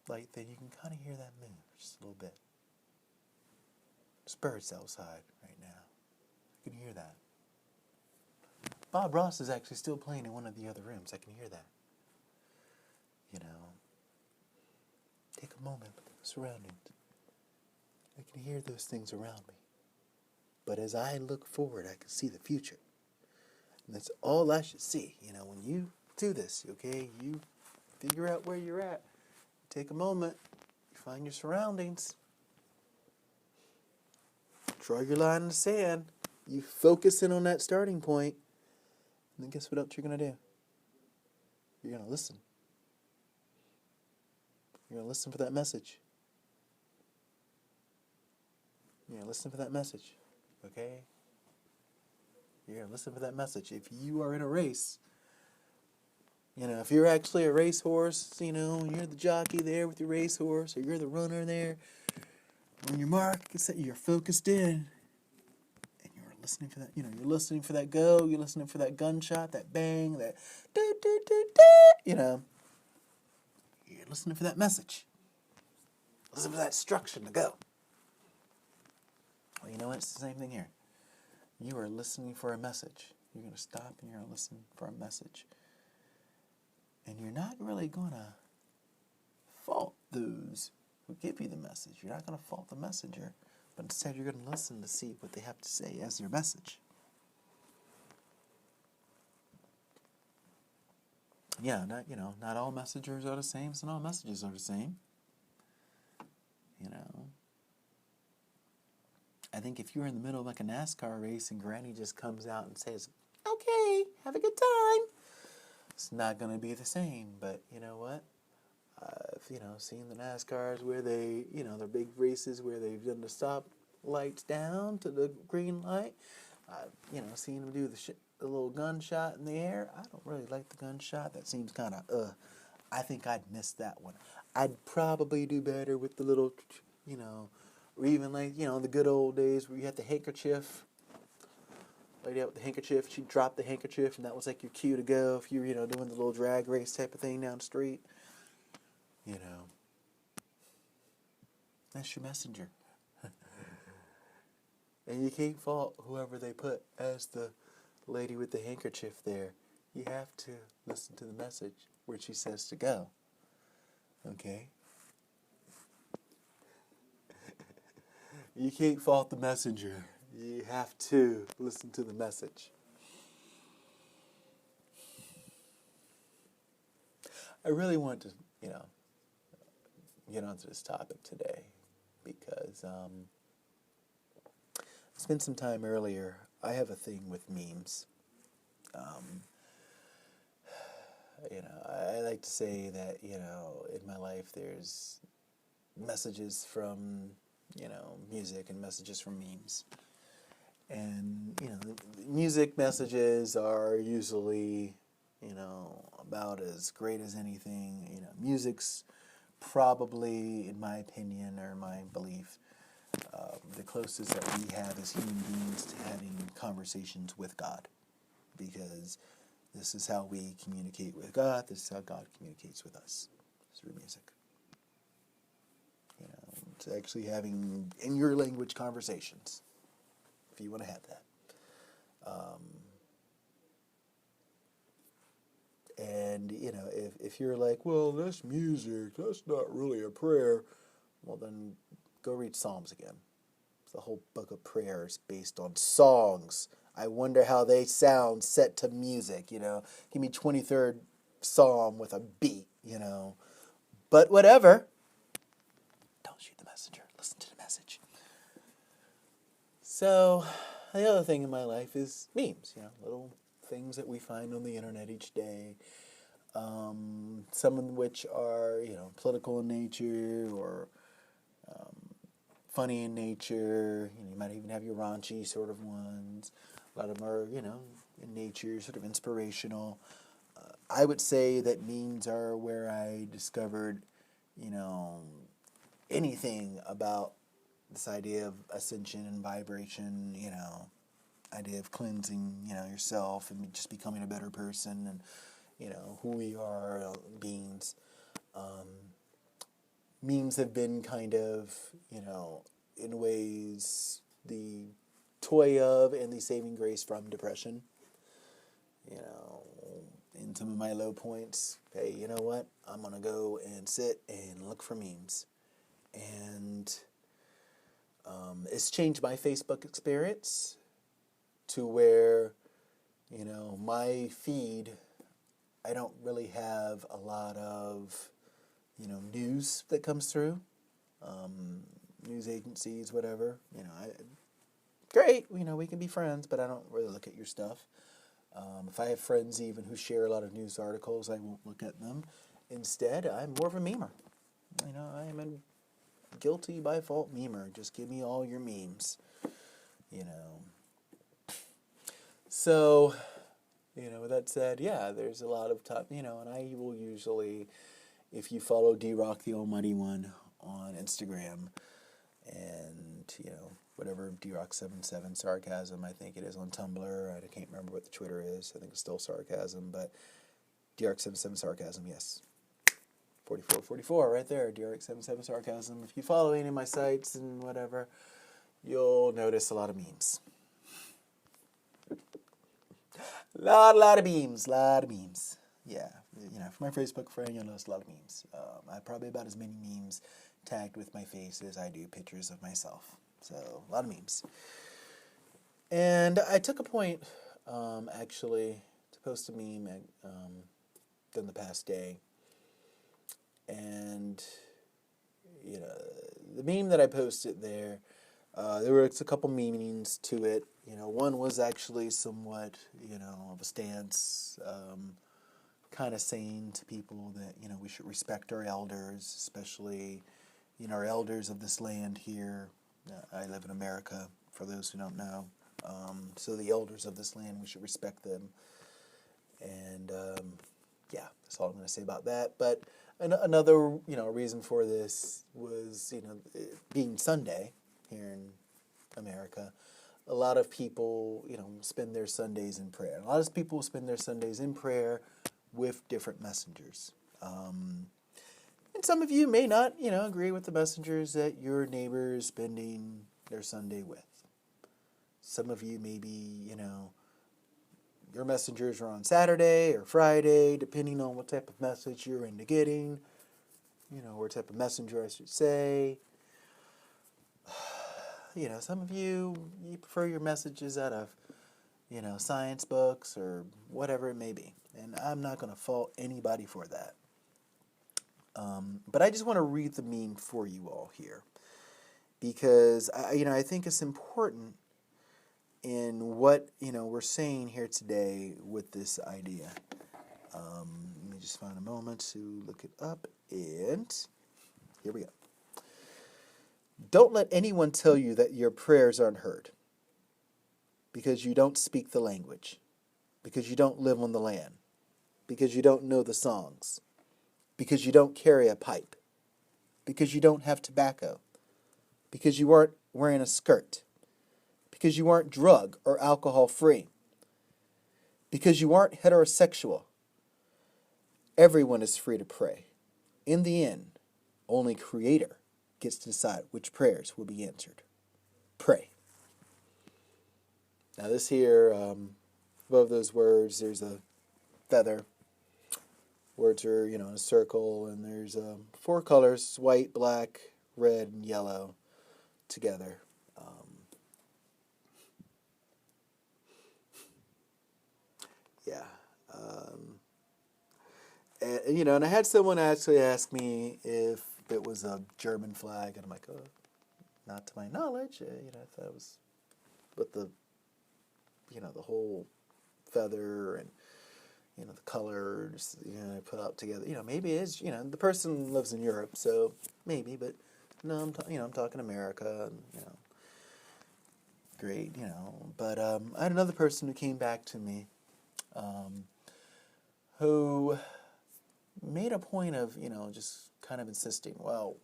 light thing. You can kind of hear that move just a little bit. There's birds outside right now. You can hear that. Bob Ross is actually still playing in one of the other rooms. I can hear that. Take a moment, look at the surroundings. I can hear those things around me. But as I look forward, I can see the future. And that's all I should see. When you do this, okay, you figure out where you're at. Take a moment, you find your surroundings. Draw your line in the sand. You focus in on that starting point. And then guess what else you're going to do? You're going to listen. You're going to listen for that message. You're going to listen for that message. Okay? You're going to listen for that message. If you are in a race, if you're actually a racehorse, you're the jockey there with your racehorse, or you're the runner there, on your mark, you're focused in, and you're listening for that, you're listening for that go, you're listening for that gunshot, that bang, that you're listening for that message. Listen for that instruction to go. Well, you know what? It's the same thing here. You are listening for a message. You're going to stop and you're going to listen for a message. And you're not really going to fault those who give you the message. You're not going to fault the messenger, but instead you're going to listen to see what they have to say as their message. Yeah, not all messengers are the same, so not all messages are the same. I think if you're in the middle of like a NASCAR race and Granny just comes out and says, okay, have a good time, it's not going to be the same. But you know what? I've, seen the NASCARs where they, their big races where they've done the stop lights down to the green light. I've, seen them do the little gunshot in the air. I don't really like the gunshot. That seems kind of, I think I'd miss that one. I'd probably do better with the little, or even like, the good old days where you had the handkerchief. Lady out with the handkerchief, she'd drop the handkerchief, and that was like your cue to go if you were, doing the little drag race type of thing down the street. That's your messenger. And you can't fault whoever they put as the lady with the handkerchief there. You have to listen to the message where she says to go. Okay? You can't fault the messenger. You have to listen to the message. I really want to, get onto this topic today because I spent some time earlier. I have a thing with memes. I like to say that, in my life there's messages from, music and messages from memes. And, the music messages are usually, about as great as anything. Music's probably, in my opinion or my belief, the closest that we have as human beings to having conversations with God. Because this is how we communicate with God. This is how God communicates with us, through music. It's actually having in your language conversations, if you want to have that. And, if you're like, well, that's music, that's not really a prayer, well, then go read Psalms again. The whole book of prayers based on songs. I wonder how they sound set to music, Give me 23rd Psalm with a beat, But whatever. Don't shoot the messenger. Listen to the message. So, the other thing in my life is memes, little things that we find on the internet each day. Some of which are, political in nature or funny in nature. You might even have your raunchy sort of ones. A lot of them are, in nature, sort of inspirational. I would say that memes are where I discovered, anything about this idea of ascension and vibration, idea of cleansing, yourself and just becoming a better person and, who we are, beings. Memes have been kind of, in ways, the toy of and the saving grace from depression. In some of my low points, hey, you know what? I'm going to go and sit and look for memes. And it's changed my Facebook experience to where, my feed, I don't really have a lot of, news that comes through, news agencies, whatever. Great, we can be friends, but I don't really look at your stuff. If I have friends even who share a lot of news articles, I won't look at them. Instead, I'm more of a memer. I am a guilty by fault memer. Just give me all your memes. So, with that said, yeah, there's a lot of top, and I will usually, if you follow D-Rock, the Almighty One, on Instagram, and, whatever, D-Rock77 Sarcasm, I think it is on Tumblr. I can't remember what the Twitter is. I think it's still Sarcasm, but D-Rock77 Sarcasm, yes. 44 right there, D-Rock77 Sarcasm. If you follow any of my sites and whatever, you'll notice a lot of memes. Lot of memes. Yeah, for my Facebook friend, you'll notice a lot of memes. I have probably about as many memes tagged with my face as I do pictures of myself. So, a lot of memes. And I took a point, actually, to post a meme in the past day. And, the meme that I posted there, there were a couple meanings to it. One was actually somewhat, of a stance, kind of saying to people that, we should respect our elders, especially, our elders of this land here. I live in America, for those who don't know. So the elders of this land, we should respect them. And, yeah, that's all I'm going to say about that. But another, reason for this was, it being Sunday here in America. A lot of people, spend their Sundays in prayer. A lot of people spend their Sundays in prayer with different messengers. And some of you may not, agree with the messengers that your neighbor is spending their Sunday with. Some of you maybe, your messengers are on Saturday or Friday, depending on what type of message you're into getting, what type of messenger I should say. Some of you prefer your messages out of, science books or whatever it may be. And I'm not going to fault anybody for that. But I just want to read the meme for you all here. Because, I think it's important in what, we're saying here today with this idea. Let me just find a moment to look it up. And here we go. Don't let anyone tell you that your prayers aren't heard because you don't speak the language, because you don't live on the land, because you don't know the songs, because you don't carry a pipe, because you don't have tobacco, because you aren't wearing a skirt, because you aren't drug or alcohol free, because you aren't heterosexual. Everyone is free to pray. In the end, only Creator gets to decide which prayers will be answered. Pray. Now this here, above those words, there's a feather. Words are, in a circle, and there's 4 colors, white, black, red, and yellow together. And I had someone actually ask me if it was a German flag, and I'm like, oh, not to my knowledge. I thought it was, but the whole feather and, the colors, put up together. Maybe it is, the person lives in Europe, so maybe, but no, I'm talking America, and, great, But I had another person who came back to me, who made a point of, just kind of insisting, well,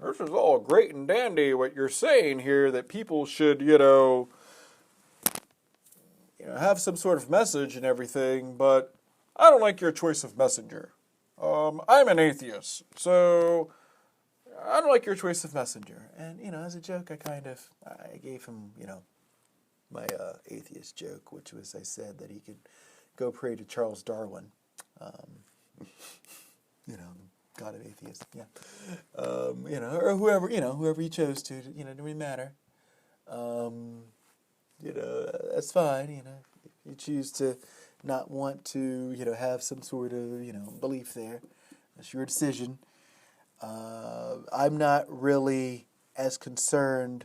this is all great and dandy what you're saying here, that people should, have some sort of message and everything, but I don't like your choice of messenger. I'm an atheist, so I don't like your choice of messenger. And, as a joke, I gave him, my atheist joke, which was I said that he could go pray to Charles Darwin. God of atheists, yeah. Or whoever he chose to, it didn't really matter. That's fine, if you choose to not want to, have some sort of, belief there. That's your decision. I'm not really as concerned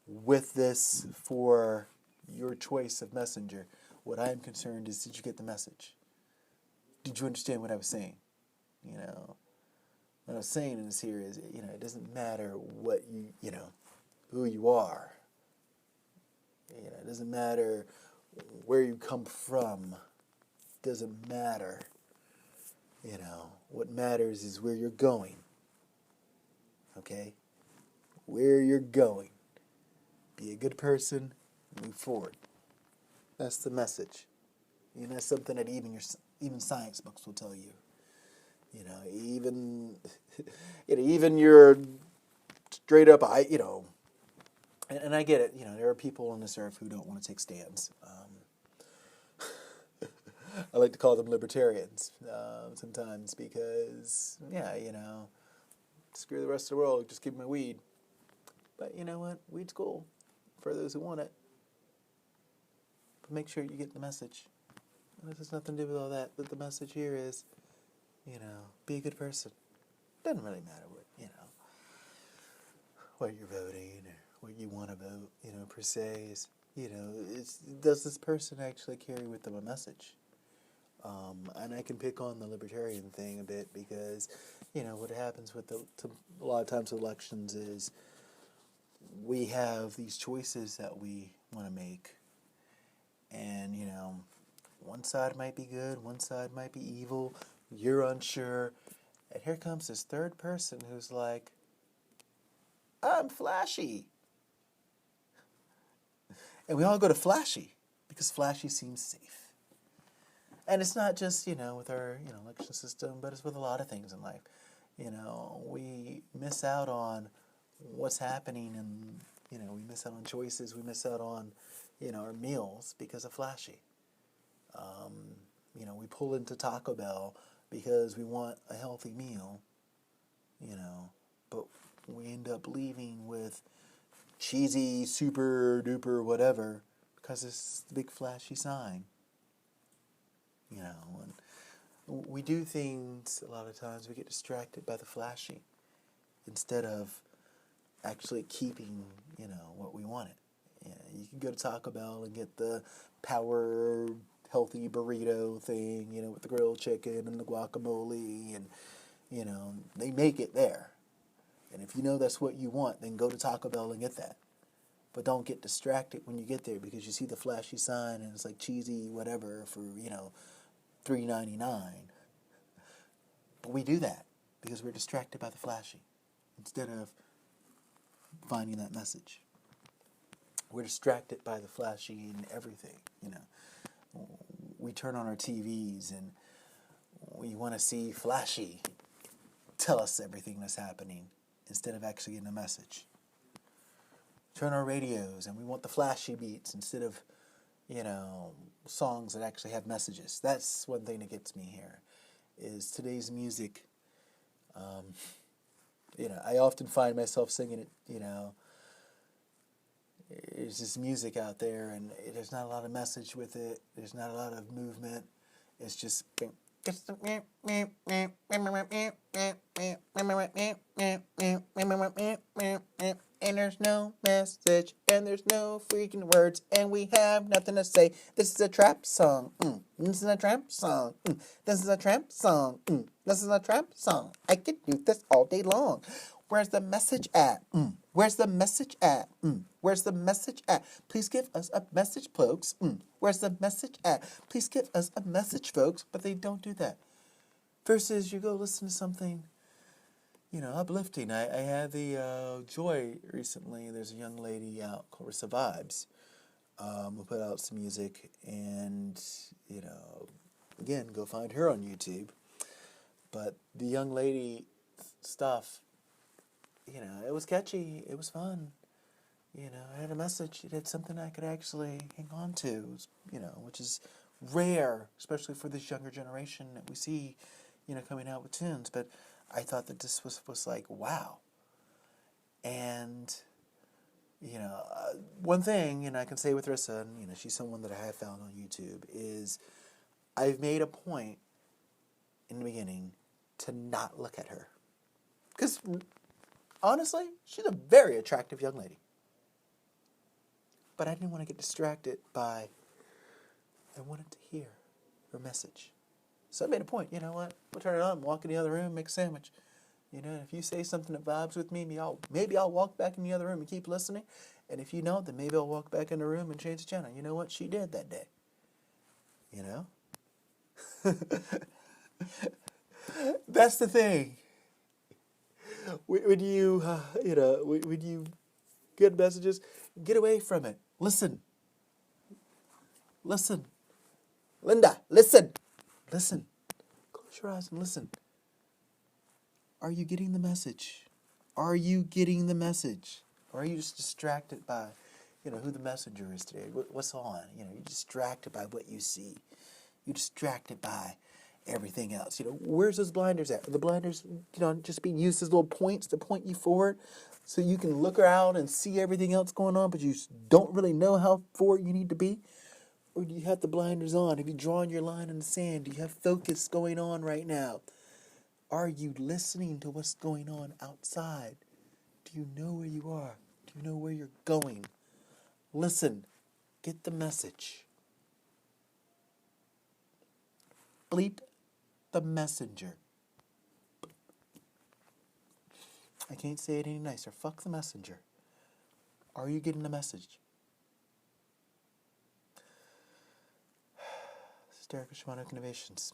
with this for your choice of messenger. What I'm concerned is, did you get the message? Did you understand what I was saying? What I was saying in this here is, it doesn't matter what who you are. It doesn't matter where you come from. It doesn't matter. What matters is where you're going. Okay? Where you're going. Be a good person, move forward. That's the message. That's something that even science books will tell you. Even your straight up, and I get it. There are people on this earth who don't want to take stands. I like to call them libertarians sometimes because, screw the rest of the world, just give me my weed. But you know what? Weed's cool for those who want it. But make sure you get the message. This has nothing to do with all that. But the message here is, be a good person. Doesn't really matter what you're voting or what you want to vote, per se. Is, does this person actually carry with them a message? And I can pick on the libertarian thing a bit because, what happens with a lot of times elections is we have these choices that we want to make. And, one side might be good, one side might be evil, you're unsure. And here comes this third person who's like, I'm flashy. And we all go to flashy because flashy seems safe. And it's not just, with our, election system, but it's with a lot of things in life. We miss out on what's happening in We miss out on choices. We miss out on, our meals because of flashy. We pull into Taco Bell because we want a healthy meal, but we end up leaving with cheesy, super duper whatever because it's the big flashy sign. And we do things a lot of times, we get distracted by the flashy instead of actually keeping, what we wanted. You can go to Taco Bell and get the power healthy burrito thing, with the grilled chicken and the guacamole, and, they make it there. And if you know that's what you want, then go to Taco Bell and get that. But don't get distracted when you get there because you see the flashy sign and it's like cheesy whatever for, $3.99. But we do that because we're distracted by the flashy instead of finding that message. We're distracted by the flashy and everything, We turn on our TVs and we want to see flashy tell us everything that's happening instead of actually getting a message. Turn our radios and we want the flashy beats instead of, songs that actually have messages. That's one thing that gets me here, is today's music. I often find myself singing it, there's this music out there and there's not a lot of message with it. There's not a lot of movement. It's just... And there's no message, and there's no freaking words, and we have nothing to say. This is a trap song. This is a trap song. This is a trap song. This is a trap song. I could do this all day long. Where's the message at? Where's the message at? Where's the message at? Please give us a message, folks. Where's the message at? Please give us a message, folks. But they don't do that. Versus you go listen to something, uplifting. I had the joy recently. There's a young lady out called Rissa Vibes who put out some music. And, again, go find her on YouTube. But the young lady stuff, it was catchy. It was fun. It had a message. It had something I could actually hang on to, which is rare, especially for this younger generation that we see, coming out with tunes. But I thought that this was like, wow. And, one thing, I can say with Rissa, and, she's someone that I have found on YouTube, is I've made a point in the beginning to not look at her. Because, honestly, she's a very attractive young lady. But I didn't want to get distracted by, I wanted to hear her message. So I made a point, you know what? We'll turn it on, walk in the other room, make a sandwich. If you say something that vibes with me, maybe I'll walk back in the other room and keep listening. And if you don't, then maybe I'll walk back in the room and change the channel. You know what? She did that day. That's the thing. When you, when you get messages, get away from it. Listen. Linda, listen. Close your eyes and listen. Are you getting the message? Are you getting the message? Or are you just distracted by, who the messenger is today? What's on? You're distracted by what you see. You're distracted by everything else. Where's those blinders at? Are the blinders, just being used as little points to point you forward so you can look around and see everything else going on, but you don't really know how forward you need to be? Or do you have the blinders on? Have you drawn your line in the sand? Do you have focus going on right now? Are you listening to what's going on outside? Do you know where you are? Do you know where you're going? Listen. Get the message. Bleep the messenger. I can't say it any nicer. Fuck the messenger. Are you getting the message? This is Derrick with Shamanic Innovations.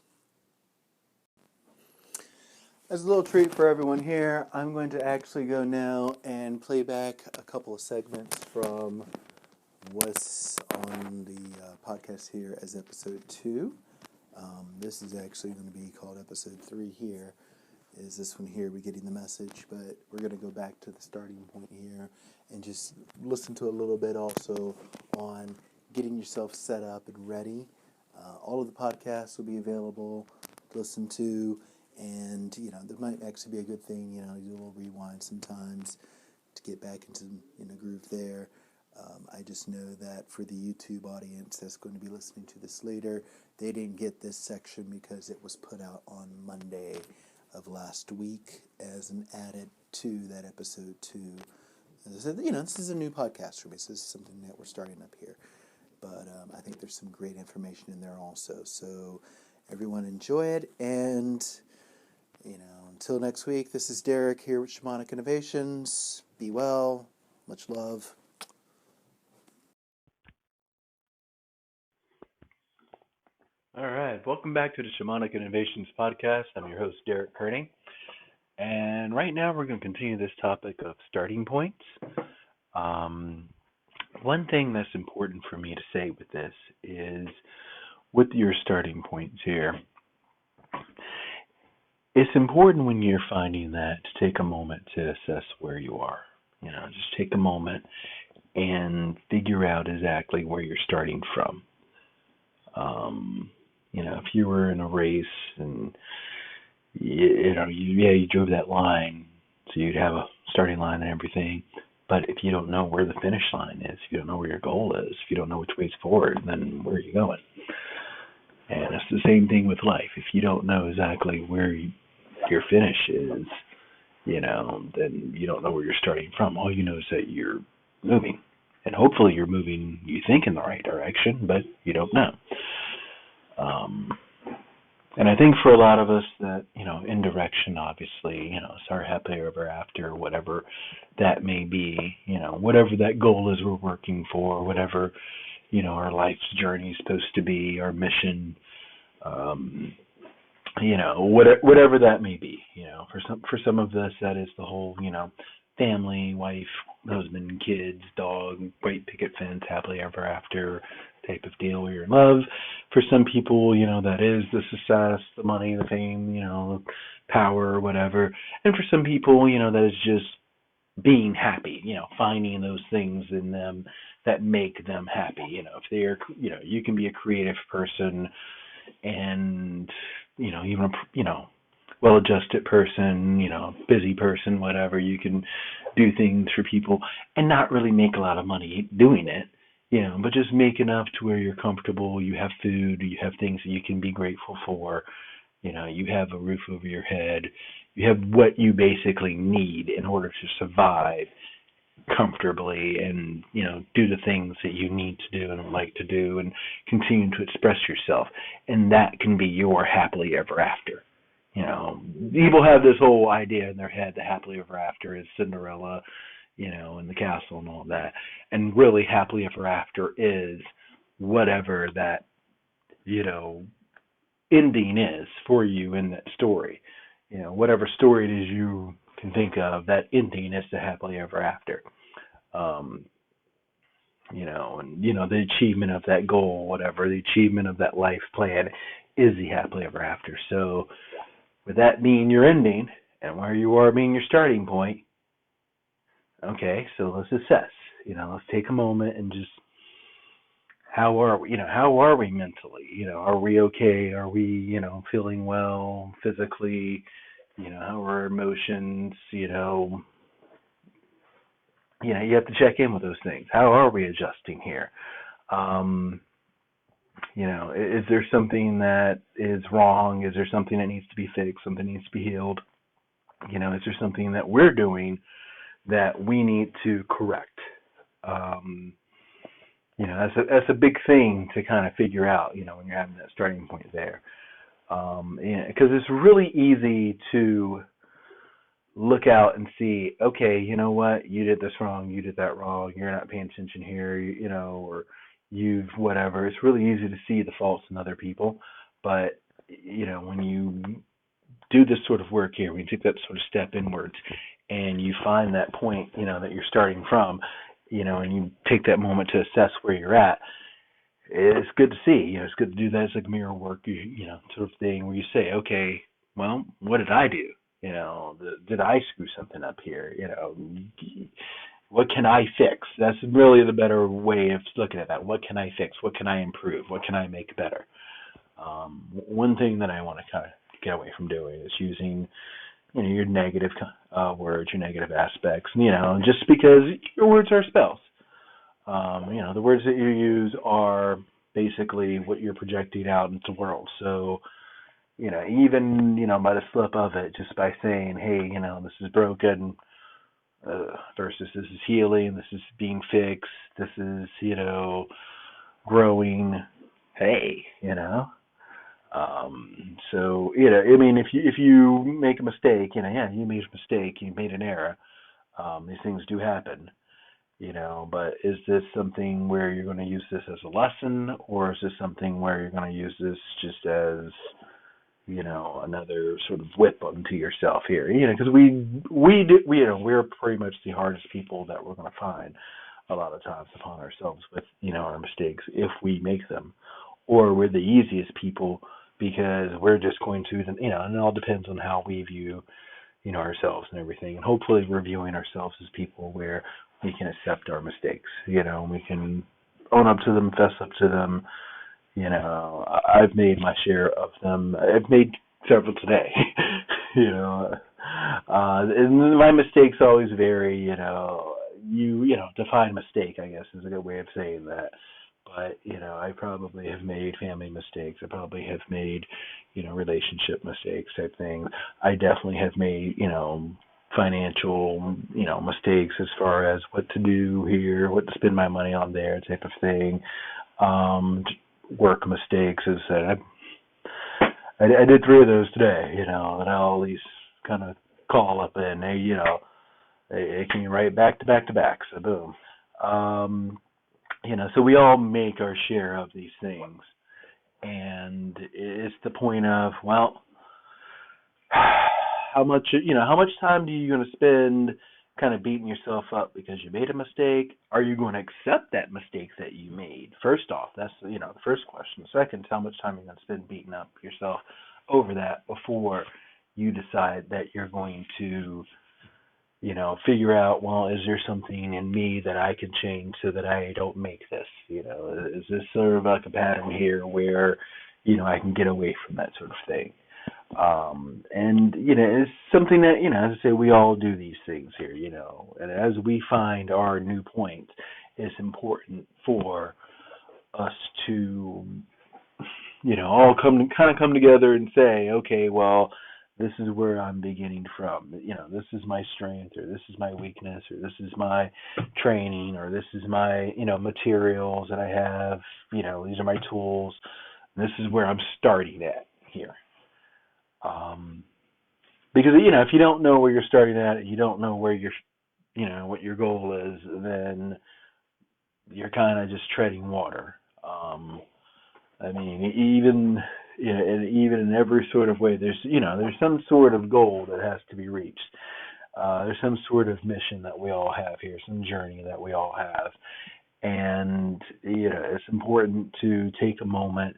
As a little treat for everyone here, I'm going to actually go now and play back a couple of segments from what's on the podcast here as episode 2. This is actually going to be called episode 3 here. Is this one here, we're getting the message, but we're going to go back to the starting point here and just listen to a little bit also on getting yourself set up and ready. All of the podcasts will be available to listen to, and there might actually be a good thing. You do a little rewind sometimes to get back into the groove there. I just know that for the YouTube audience that's going to be listening to this later, they didn't get this section because it was put out on Monday of last week as an added to that episode 2. So, this is a new podcast for me, so this is something that we're starting up here. But I think there's some great information in there also. So everyone enjoy it, and until next week, this is Derrick here with Shamanic Innovations. Be well. Much love. All right, welcome back to the Shamanic Innovations podcast. I'm your host, Derrick Kearney. And right now we're going to continue this topic of starting points. One thing that's important for me to say with this is, with your starting points here, it's important when you're finding that to take a moment to assess where you are. Just take a moment and figure out exactly where you're starting from. If you were in a race and you drove that line, so you'd have a starting line and everything. But if you don't know where the finish line is, if you don't know where your goal is, if you don't know which way's forward, then where are you going? And it's the same thing with life. If you don't know exactly where your finish is, then you don't know where you're starting from. All you know is that you're moving. And hopefully you're moving, you think, in the right direction, but you don't know. And I think for a lot of us that, in direction, obviously, it's our happily ever after, whatever that may be, whatever that goal is we're working for, whatever, our life's journey is supposed to be, our mission, whatever that may be, for some of us, that is the whole, family, wife, husband, kids, dog, white picket fence, happily ever after type of deal where you're in love. For some people, that is the success, the money, the fame, power, whatever. And for some people, that is just being happy, finding those things in them that make them happy. If they're, you can be a creative person and, even well-adjusted person, busy person, whatever. You can do things for people and not really make a lot of money doing it, but just make enough to where you're comfortable, you have food, you have things that you can be grateful for, you have a roof over your head, you have what you basically need in order to survive comfortably and, do the things that you need to do and like to do and continue to express yourself. And that can be your happily ever after. People have this whole idea in their head that happily ever after is Cinderella, and the castle and all that. And really happily ever after is whatever that, ending is for you in that story. Whatever story it is you can think of, that ending is the happily ever after. The achievement of that goal, whatever, the achievement of that life plan is the happily ever after. So with that being your ending and where you are being your starting point, okay, so let's assess. Let's take a moment and just, how are we? How are we mentally? Are we okay? Are we, feeling well physically? How are our emotions? You have to check in with those things. How are we adjusting here? Is there something that is wrong? Is there something that needs to be fixed? Something needs to be healed? Is there something that we're doing that we need to correct? That's a big thing to kind of figure out, when you're having that starting point there. Because it's really easy to look out and see, okay, you know what, you did this wrong, you did that wrong, you're not paying attention here, or you've whatever. It's really easy to see the faults in other people. But, when you do this sort of work here, when you take that sort of step inwards and you find that point, that you're starting from, and you take that moment to assess where you're at, it's good to see. It's good to do that as like mirror work, sort of thing where you say, okay, well, what did I do? Did I screw something up here? What can I fix? That's really the better way of looking at that. What can I fix? What can I improve? What can I make better? One thing that I want to kind of get away from doing is using, your negative words, your negative aspects. Just because your words are spells. The words that you use are basically what you're projecting out into the world. So, even, by the slip of it, just by saying, hey, this is broken, versus this is healing, this is being fixed, this is, growing, hey, So, if you make a mistake, yeah, you made a mistake, you made an error. These things do happen, but is this something where you're going to use this as a lesson, or is this something where you're going to use this just as, another sort of whip onto yourself here, because we're pretty much the hardest people that we're going to find a lot of times upon ourselves with, our mistakes if we make them, or we're the easiest people because we're just going to, and it all depends on how we view, ourselves and everything, and hopefully we're viewing ourselves as people where we can accept our mistakes, we can own up to them, fess up to them. I've made my share of them. I've made several today. And my mistakes always vary. Define mistake, I guess, is a good way of saying that. But I probably have made family mistakes. I probably have made, relationship mistakes type things. I definitely have made, financial, mistakes as far as what to do here, what to spend my money on there, type of thing. Work mistakes, as I said. I did 3 of those today, and I'll at least kind of call up and they came right back to back to back, so boom. So we all make our share of these things, and it's the point of, well, how much time do you going to spend kind of beating yourself up because you made a mistake? Are you going to accept that mistake that you made? First off, that's the first question. The second is how much time you're going to spend beating up yourself over that before you decide that you're going to figure out, well, is there something in me that I can change so that I don't make this? Is this sort of like a pattern here where I can get away from that sort of thing? And it's something that, as I say, we all do these things here, and as we find our new point, it's important for us to, all come together and say, okay, well, this is where I'm beginning from. This is my strength, or this is my weakness, or this is my training, or this is my, materials that I have, these are my tools. This is where I'm starting at here. Because, if you don't know where you're starting at, and you don't know where what your goal is, then you're kind of just treading water. Even in every sort of way, there's some sort of goal that has to be reached. There's some sort of mission that we all have here, some journey that we all have. And, it's important to take a moment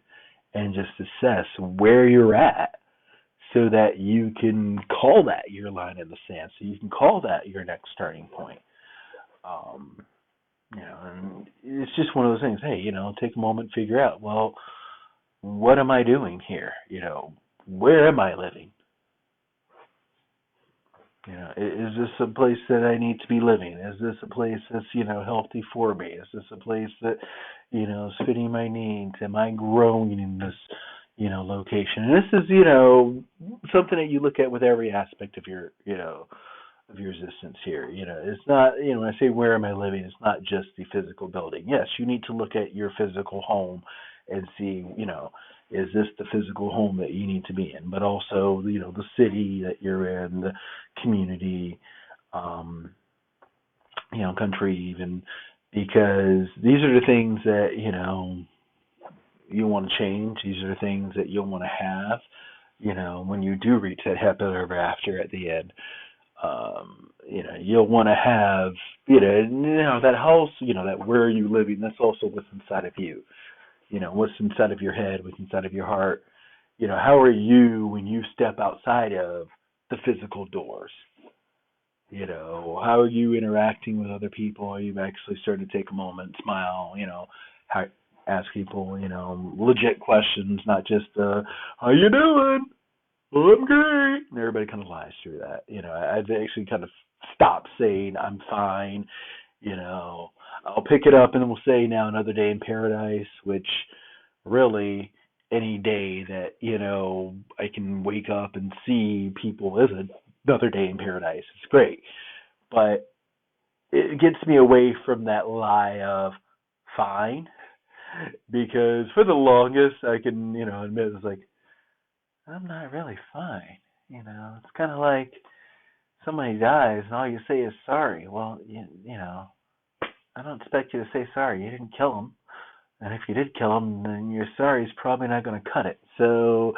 and just assess where you're at, so that you can call that your line in the sand, so you can call that your next starting point. And it's just one of those things. Hey, take a moment, figure out, well, what am I doing here? Where am I living? Is this a place that I need to be living? Is this a place that's, healthy for me? Is this a place that, is fitting my needs? Am I growing in this, location? And this is, something that you look at with every aspect of your, of your existence here. It's not, when I say where am I living, it's not just the physical building. Yes, you need to look at your physical home and see, is this the physical home that you need to be in? But also, the city that you're in, the community, country even, because these are the things that, you want to change. These are the things that you'll want to have, when you do reach that happily ever after at the end. You'll want to have, that house, that where you living, that's also what's inside of you. What's inside of your head, what's inside of your heart. How are you when you step outside of the physical doors? How are you interacting with other people? Are you actually starting to take a moment, smile, how, ask people, legit questions, not just, how you doing? Well, I'm great. And everybody kind of lies through that. I've actually kind of stopped saying I'm fine. I'll pick it up and then we'll say now another day in paradise, which really any day that, I can wake up and see people is another day in paradise. It's great. But it gets me away from that lie of fine, because for the longest I can, admit it's like, I'm not really fine. It's kind of like somebody dies and all you say is sorry. Well, I don't expect you to say sorry. You didn't kill him. And if you did kill him, then your sorry is probably not going to cut it. So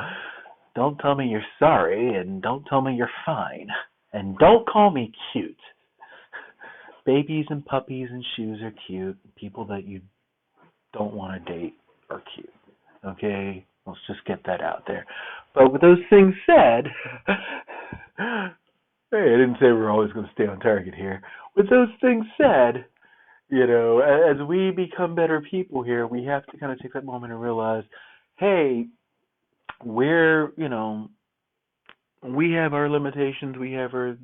don't tell me you're sorry, and don't tell me you're fine. And don't call me cute. Babies and puppies and shoes are cute. People that you don't want to date are cute. Okay? Let's just get that out there. But with those things said, hey, I didn't say we're always going to stay on target here. With those things said, as we become better people here, we have to kind of take that moment and realize, hey, we're, we have our limitations, we have our,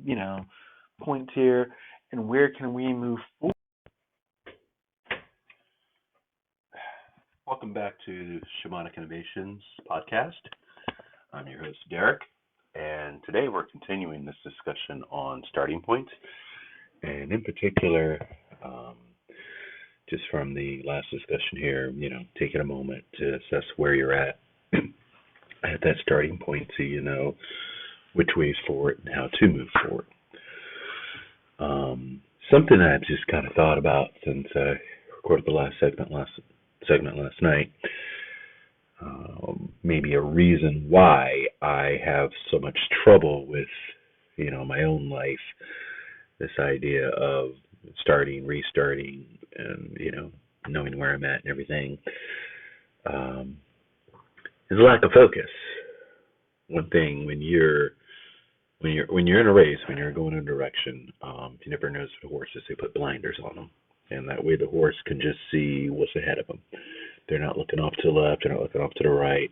points here, and where can we move forward? Welcome back to Shamanic Innovations podcast. I'm your host, Derrick, and today we're continuing this discussion on starting points, and in particular, just from the last discussion here, taking a moment to assess where you're at that starting point so you know which ways forward and how to move forward. Something I've just kind of thought about since I recorded the last segment last night, maybe a reason why I have so much trouble with, my own life, this idea of starting, restarting, and, knowing where I'm at and everything, is a lack of focus. One thing when you're in a race, when you're going in a direction, if you never notice with horses, they put blinders on them, and that way the horse can just see what's ahead of them. They're not looking off to the left, they're not looking off to the right,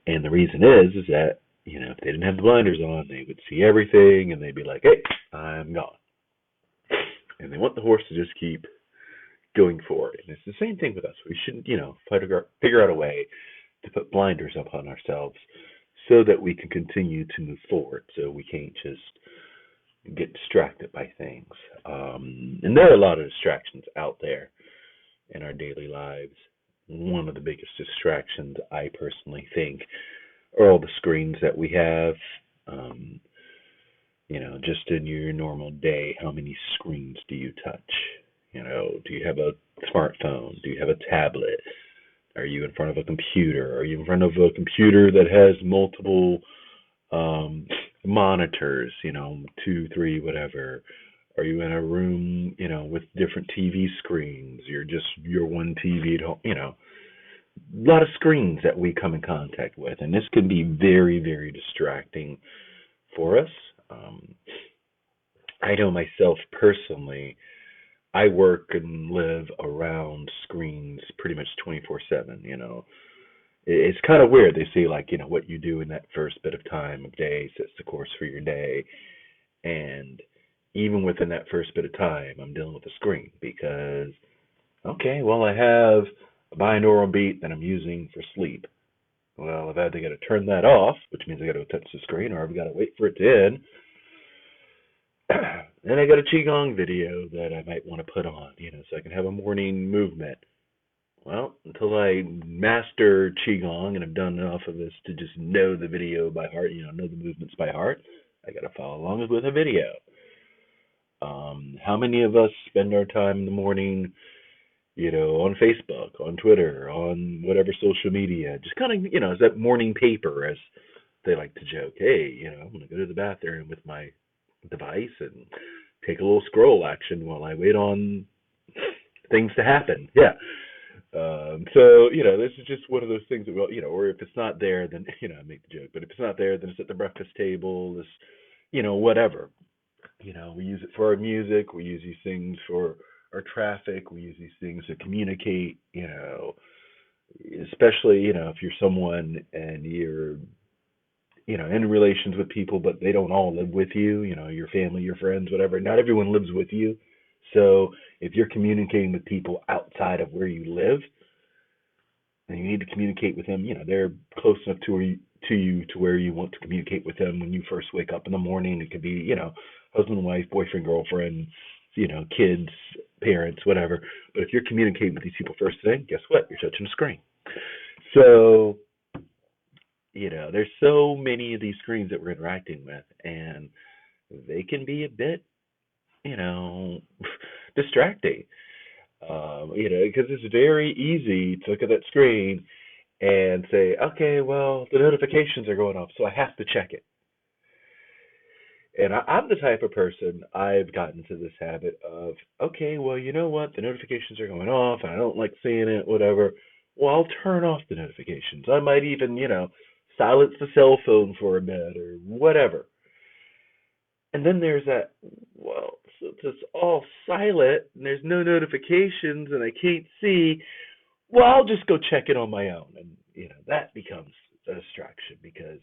and the reason is that if they didn't have the blinders on, they would see everything, and they'd be like, "Hey, I'm gone," and they want the horse to just keep going forward. And it's the same thing with us. We should, figure out a way to put blinders up on ourselves so that we can continue to move forward, so we can't just get distracted by things. And there are a lot of distractions out there in our daily lives. One of the biggest distractions, I personally think, are all the screens that we have. Just in your normal day, how many screens do you touch? Do you have a smartphone? Do you have a tablet? Are you in front of a computer? Are you in front of a computer that has multiple monitors, 2, 3, whatever? Are you in a room, with different TV screens? You're one TV at home, a lot of screens that we come in contact with, and this can be very, very distracting for us. I know myself personally, I work and live around screens pretty much 24/7, It's kind of weird. They say, what you do in that first bit of time of day sets the course for your day. And even within that first bit of time, I'm dealing with a screen because, okay, well, I have a binaural beat that I'm using for sleep. Well, I've either got to turn that off, which means I got to touch the screen, or I've got to wait for it to end. Then I got a Qigong video that I might want to put on, so I can have a morning movement. Well, until I master Qigong and I've done enough of this to just know the video by heart, know the movements by heart, I got to follow along with a video. How many of us spend our time in the morning, on Facebook, on Twitter, on whatever social media, just kind of, as that morning paper, as they like to joke, hey, I'm going to go to the bathroom with my device and take a little scroll action while I wait on things to happen. Yeah. So, this is just one of those things that, or if it's not there, then, I make the joke, but if it's not there, then it's at the breakfast table, whatever. We use it for our music. We use these things for our traffic. We use these things to communicate. Especially if you're someone and you're in relations with people, but they don't all live with you. Your family, your friends, whatever. Not everyone lives with you. So if you're communicating with people outside of where you live, and you need to communicate with them. They're close enough to you to where you want to communicate with them when you first wake up in the morning. It could be, husband, wife, boyfriend, girlfriend, kids, parents, whatever. But if you're communicating with these people first thing, guess what? You're touching a screen. So, there's so many of these screens that we're interacting with, and they can be a bit, you know, distracting. Because it's very easy to look at that screen and say, okay, well, the notifications are going off, so I have to check it. And I'm the type of person, I've gotten to this habit of, okay, well, you know what? The notifications are going off, and I don't like seeing it, whatever. Well, I'll turn off the notifications. I might even, silence the cell phone for a minute or whatever. And then there's that, well, so it's all silent, and there's no notifications, and I can't see. Well, I'll just go check it on my own. And, that becomes a distraction because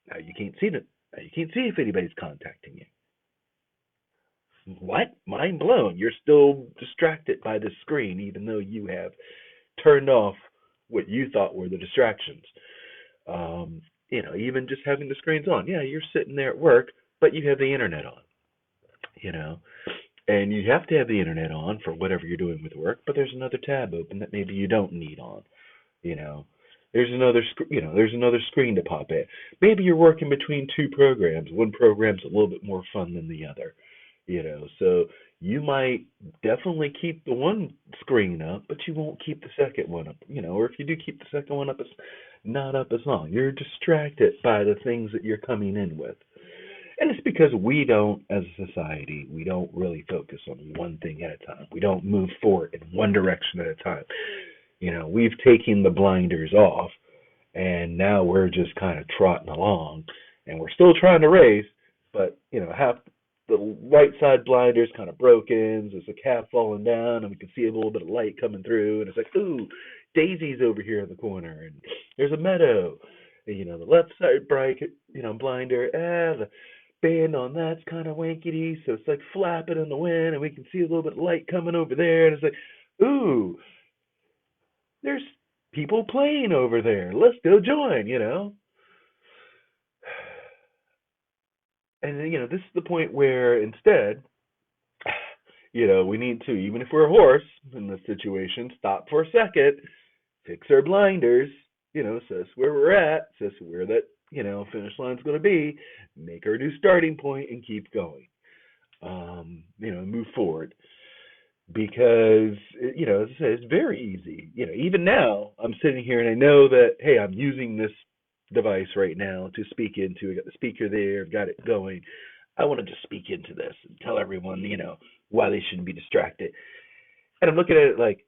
now you can't see it. Now you can't see if anybody's contacting you. What? Mind blown. You're still distracted by the screen, even though you have turned off what you thought were the distractions. Even just having the screens on. Yeah, you're sitting there at work, but you have the internet on, and you have to have the internet on for whatever you're doing with work, but there's another tab open that maybe you don't need on, you know. There's another screen to pop in. Maybe you're working between two programs. One program's a little bit more fun than the other, So you might definitely keep the one screen up, but you won't keep the second one up, Or if you do keep the second one up, it's not up as long. You're distracted by the things that you're coming in with. And it's because we don't, as a society, we don't really focus on one thing at a time. We don't move forward in one direction at a time. We've taken the blinders off, and now we're just kind of trotting along, and we're still trying to race, but, half the right side blinders kind of broken, there's a calf falling down, and we can see a little bit of light coming through, and it's like, ooh, Daisy's over here in the corner, and there's a meadow. And, the left side blinder, the band on that's kind of wankety, so it's like flapping in the wind, and we can see a little bit of light coming over there, and it's like, ooh, there's people playing over there. Let's go join, And this is the point where instead, we need to, even if we're a horse in this situation, stop for a second, fix our blinders, says where we're at, says where that, finish line's going to be, make our new starting point and keep going. Move forward. Because, as I say, it's very easy. Even now, I'm sitting here and I know that, hey, I'm using this device right now to speak into. I got the speaker there, I've got it going. I want to just speak into this and tell everyone, why they shouldn't be distracted. And I'm looking at it like,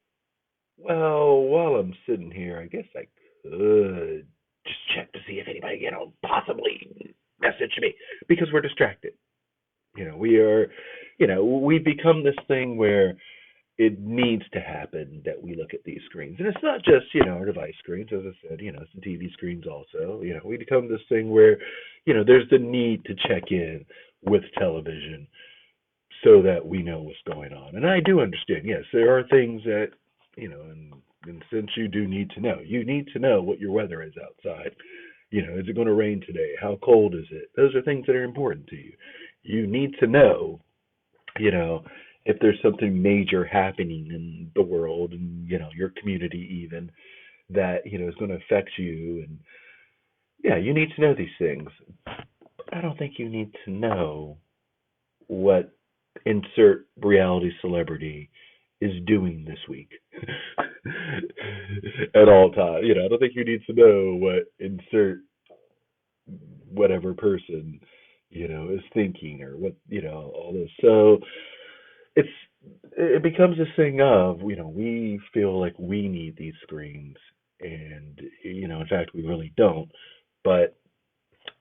well, while I'm sitting here, I guess I could just check to see if anybody, possibly message me, because we're distracted. We've become this thing where it needs to happen that we look at these screens. And it's not just, our device screens, as I said, it's the TV screens also. We become this thing where, there's the need to check in with television so that we know what's going on. And I do understand, yes, there are things that, and since you do need to know, you need to know what your weather is outside. Is it going to rain today? How cold is it? Those are things that are important to you. You need to know, if there's something major happening in the world and, your community even that, is going to affect you. And yeah, you need to know these things. But I don't think you need to know what insert reality celebrity is doing this week at all times. I don't think you need to know what insert whatever person, is thinking or what, all this. So it becomes this thing of, we feel like we need these screens and, in fact, we really don't. But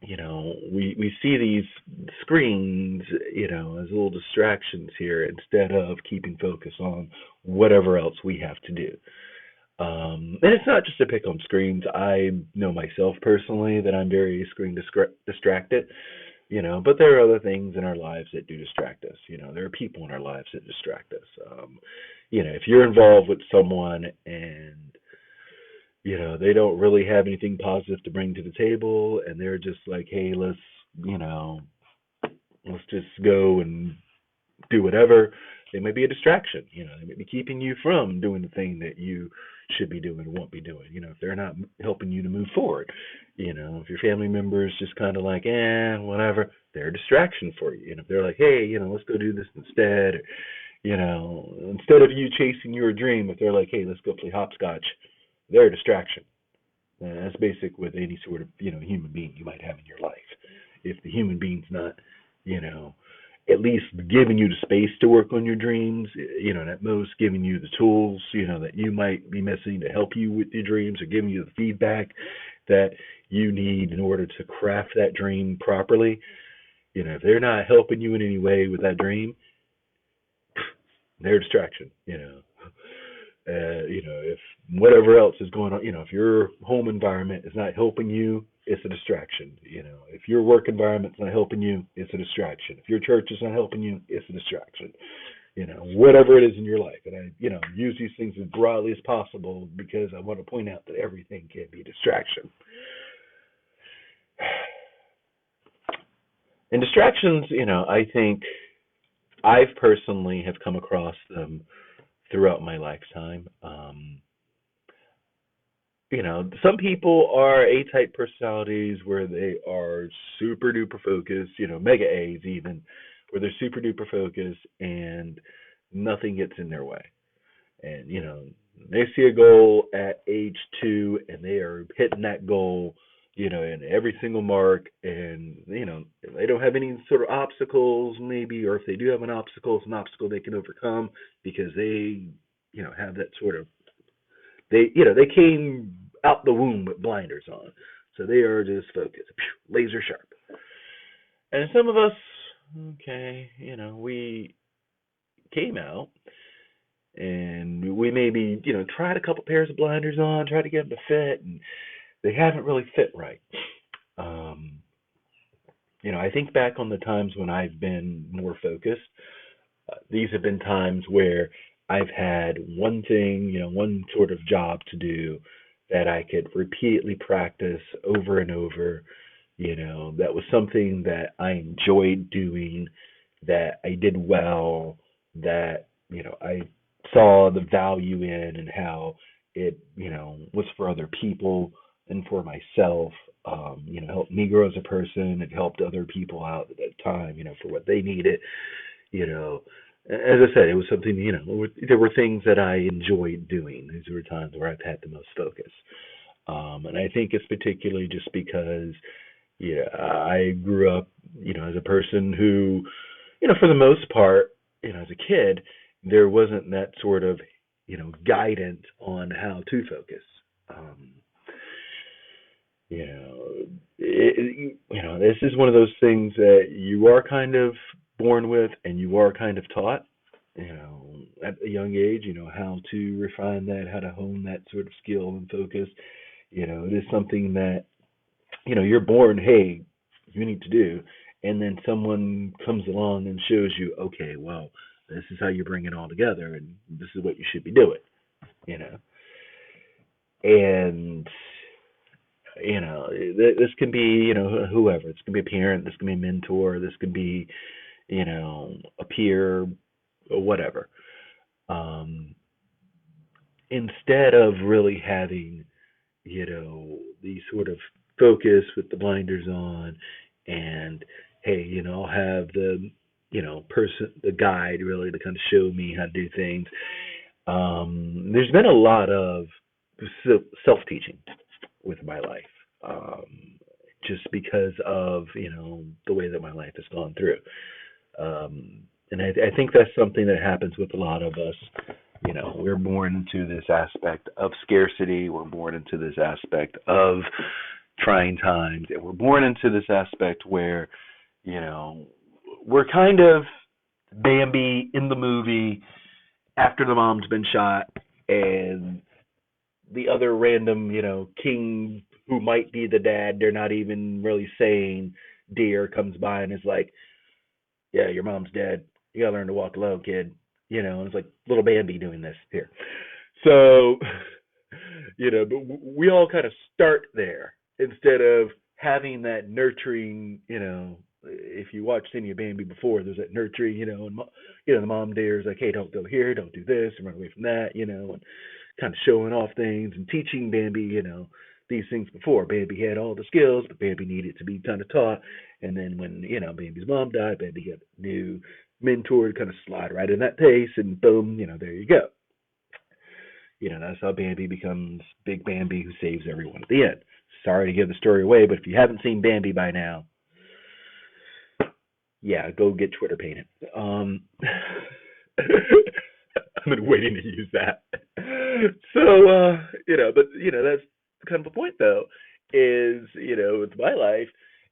we see these screens, as little distractions here instead of keeping focus on whatever else we have to do. And it's not just to pick on screens. I know myself personally that I'm very screen distracted, but there are other things in our lives that do distract us. There are people in our lives that distract us. If you're involved with someone and they don't really have anything positive to bring to the table, and they're just like, hey, let's just go and do whatever. They may be a distraction. They may be keeping you from doing the thing that you should be doing or won't be doing. If they're not helping you to move forward. If your family member is just kind of like, whatever, they're a distraction for you. And if they're like, hey, let's go do this instead, or, instead of you chasing your dream, if they're like, hey, let's go play hopscotch, they're a distraction. And that's basic with any sort of, human being you might have in your life. If the human being's not, at least giving you the space to work on your dreams, and at most giving you the tools, that you might be missing to help you with your dreams, or giving you the feedback that you need in order to craft that dream properly. If they're not helping you in any way with that dream, they're a distraction. If whatever else is going on, if your home environment is not helping you, it's a distraction. If your work environment's not helping you, it's a distraction. If your church is not helping you, it's a distraction. Whatever it is in your life. And I, use these things as broadly as possible because I want to point out that everything can be a distraction. And distractions, I think I've personally have come across them throughout my lifetime. Some people are A-type personalities where they are super duper focused, mega A's even, where they're super duper focused and nothing gets in their way. And, they see a goal at age 2 and they are hitting that goal, in every single mark. And, if they don't have any sort of obstacles, maybe, or if they do have an obstacle, it's an obstacle they can overcome because they, have that sort of, they came out the womb with blinders on. So they are just focused, laser sharp. And some of us, okay, we came out and we maybe, tried a couple pairs of blinders on, tried to get them to fit, and they haven't really fit right. I think back on the times when I've been more focused. These have been times where I've had one thing, one sort of job to do that I could repeatedly practice over and over. That was something that I enjoyed doing, that I did well, that, I saw the value in and how it, was for other people and for myself. Helped me grow as a person. It helped other people out at that time, for what they needed. As I said, it was something, there were things that I enjoyed doing. These were times where I've had the most focus. And I think it's particularly just because, I grew up, as a person who, for the most part, as a kid, there wasn't that sort of, guidance on how to focus. This is one of those things that you are kind of born with and you are kind of taught, at a young age, how to refine that, how to hone that sort of skill and focus. It is something that, you're born, hey, you need to do. And then someone comes along and shows you, okay, well, this is how you bring it all together and this is what you should be doing, And, this can be, whoever. This can be a parent, this can be a mentor, this could be, a peer, or whatever. Instead of really having, the sort of focus with the blinders on and, hey, I'll have the, the guide really to kind of show me how to do things. There's been a lot of self-teaching with my life, just because of, the way that my life has gone through. And I think that's something that happens with a lot of us. We're born into this aspect of scarcity. We're born into this aspect of, trying times, and we're born into this aspect where, we're kind of Bambi in the movie after the mom's been shot, and the other random, king who might be the dad, they're not even really saying dear, comes by and is like, yeah, your mom's dead. You gotta learn to walk alone, kid. And it's like little Bambi doing this here. So, but we all kind of start there instead of having that nurturing, if you watched any of Bambi before, there's that nurturing, and the mom there is like, hey, don't go here, don't do this, and run away from that, and kind of showing off things and teaching Bambi, these things before. Bambi had all the skills, but Bambi needed to be kind of taught. And then when, Bambi's mom died, Bambi got a new mentor to kind of slide right in that pace, and boom, there you go. That's how Bambi becomes Big Bambi who saves everyone at the end. Sorry to give the story away, but if you haven't seen Bambi by now, yeah, go get Twitter painted. I've been waiting to use that. So, but, that's kind of the point, though, is, with my life,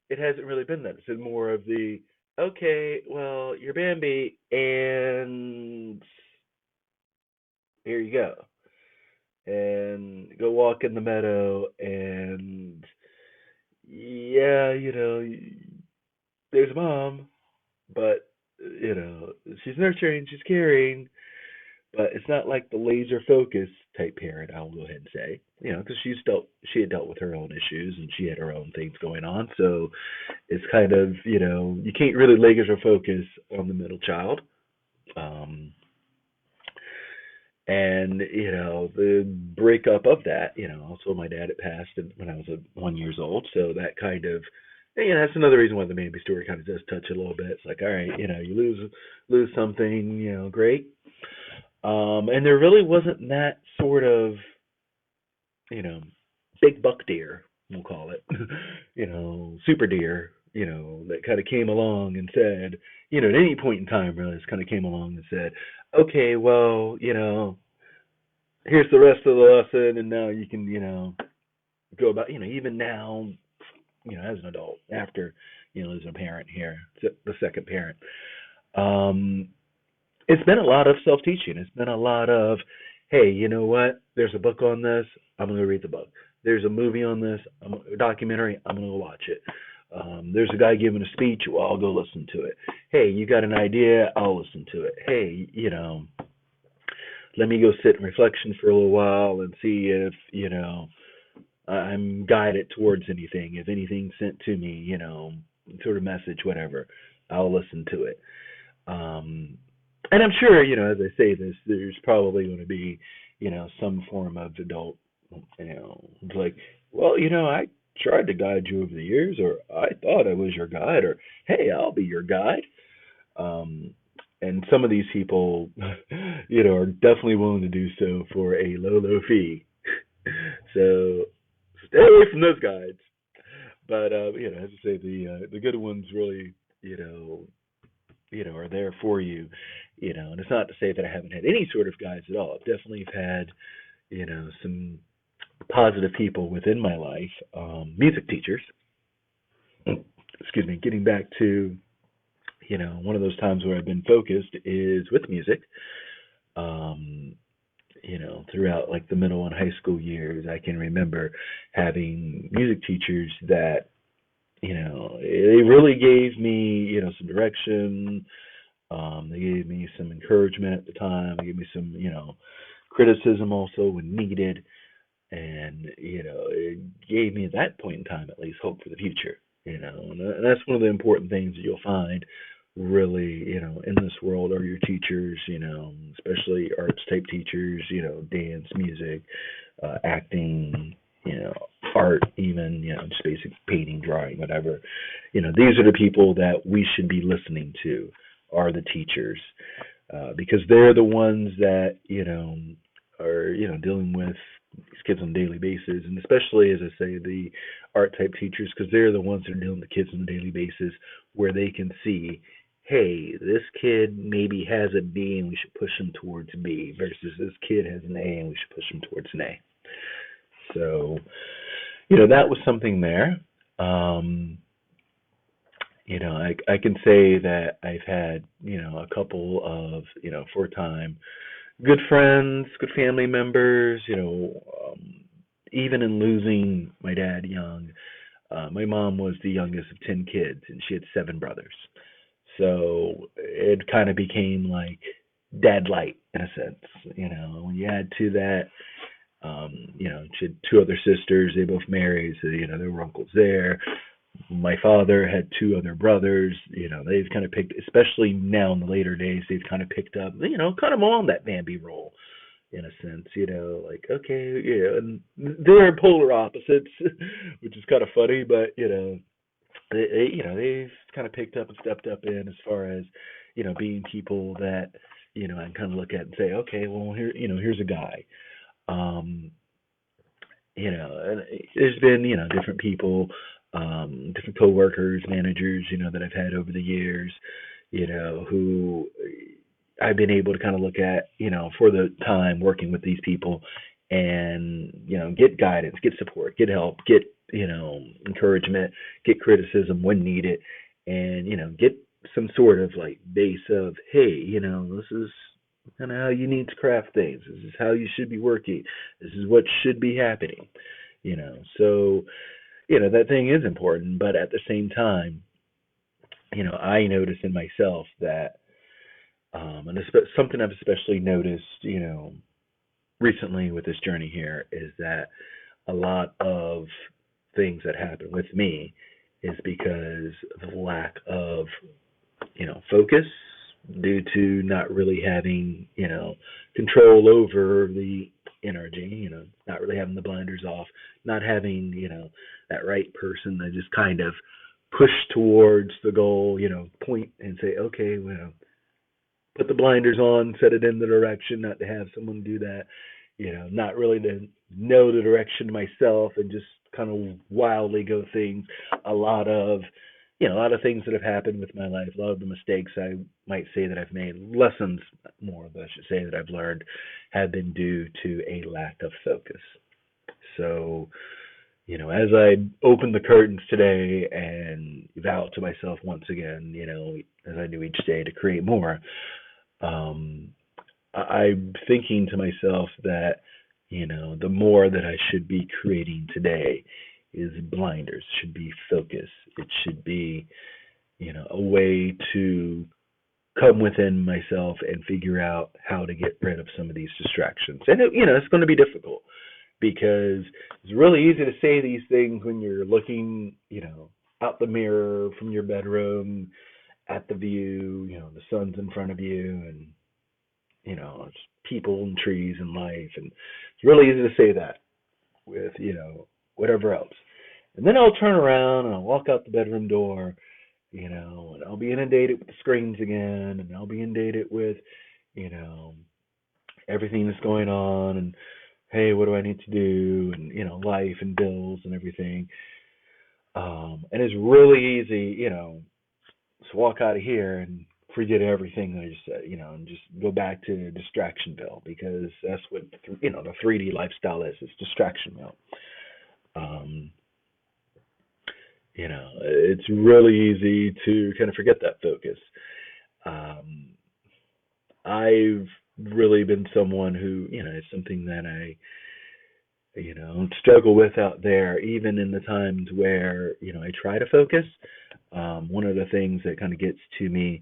it hasn't really been that. It's been more of the, okay, well, you're Bambi, and here you go. And go walk in the meadow, and, yeah, there's mom, but, she's nurturing, she's caring, but it's not like the laser focus type parent, I'll go ahead and say, because she had dealt with her own issues and she had her own things going on. So it's kind of, you can't really laser focus on the middle child. And, the breakup of that, also my dad had passed when I was 1 year old. So that kind of, that's another reason why the Bambi story kind of does touch it a little bit. It's like, all right, you lose something, great. And there really wasn't that sort of, big buck deer, we'll call it, super deer, that kind of came along and said, at any point in time, really, just kind of came along and said, okay, well, here's the rest of the lesson, and now you can, go about, even now, as an adult, after, as a parent here, the second parent, it's been a lot of self-teaching. It's been a lot of, hey, you know what? There's a book on this. I'm going to read the book. There's a movie on this, a documentary. I'm going to watch it. There's a guy giving a speech. Well, I'll go listen to it. Hey, you got an idea? I'll listen to it. Hey, let me go sit in reflection for a little while and see if, I'm guided towards anything. If anything's sent to me, sort of message, whatever, I'll listen to it. And I'm sure, as I say this, there's probably going to be, some form of adult, it's like, well, I tried to guide you over the years, or I thought I was your guide, or hey, I'll be your guide. And some of these people, are definitely willing to do so for a low fee. So stay away from those guides. But as I say, the good ones really, are there for you, and it's not to say that I haven't had any sort of guides at all. I've definitely had, some positive people within my life, music teachers. Excuse me, getting back to, one of those times where I've been focused is with music. Throughout like the middle and high school years, I can remember having music teachers that, they really gave me, some direction. They gave me some encouragement at the time. They gave me some, criticism also when needed. And, it gave me at that point in time, at least, hope for the future, and that's one of the important things that you'll find really, in this world are your teachers, especially arts type teachers, dance, music, acting, art, even, just basic painting, drawing, whatever. These are the people that we should be listening to, are the teachers, because they're the ones that, are, dealing with these kids on a daily basis, and especially, as I say, the art type teachers, because they're the ones that are dealing with kids on a daily basis, where they can see, hey, this kid maybe has a B and we should push him towards B, versus this kid has an A and we should push him towards an A. So, that was something there. Um, I can say that I've had, a couple of, 4-time good friends, good family members, even in losing my dad young. My mom was the youngest of 10 kids, and she had 7 brothers. So it kind of became like dad light in a sense. When you add to that, she had 2 other sisters. They both married, so there were uncles there. My father had 2 other brothers. They've kind of picked, especially now in the later days, they've kind of picked up, kind of on that Bambi role in a sense, like, okay, and they're polar opposites, which is kind of funny, but they've kind of picked up and stepped up in as far as being people that I kind of look at and say, okay, well, here's a guy. um and there's been different people, different coworkers, managers, that I've had over the years, who I've been able to kind of look at, for the time working with these people, and get guidance, get support, get help, get encouragement, get criticism when needed, and get some sort of like base of, hey, this is kind of how you need to craft things. This is how you should be working. This is what should be happening. So that thing is important, but at the same time, I notice in myself that, and something I've especially noticed, recently with this journey here, is that a lot of things that happen with me is because of the lack of, focus, due to not really having, control over the energy, not really having the blinders off, not having, that right person that just kind of push towards the goal, point and say, okay, well, put the blinders on, set it in the direction, not to have someone do that, not really to know the direction myself and just kind of wildly go things. A lot of, a lot of things that have happened with my life, a lot of the mistakes I might say that I've made, lessons more, I should say, that I've learned, have been due to a lack of focus. So, as I opened the curtains today and vowed to myself once again, as I do each day, to create more, um, I'm thinking to myself that, the more that I should be creating today is blinders, should be focus. It should be, a way to come within myself and figure out how to get rid of some of these distractions. And, it's going to be difficult, because it's really easy to say these things when you're looking, out the mirror from your bedroom at the view, the sun's in front of you, and it's people and trees and life, and it's really easy to say that with whatever else. And then I'll turn around and I'll walk out the bedroom door, and I'll be inundated with the screens again, and I'll be inundated with you know everything that's going on, and hey, what do I need to do, and life and bills and everything. And it's really easy, to walk out of here and forget everything that I just said, and just go back to Distractionville, because that's what the 3D lifestyle is. It's Distractionville. Um, it's really easy to kind of forget that focus. Um, I've really been someone who, it's something that I, struggle with out there, even in the times where, I try to focus. One of the things that kind of gets to me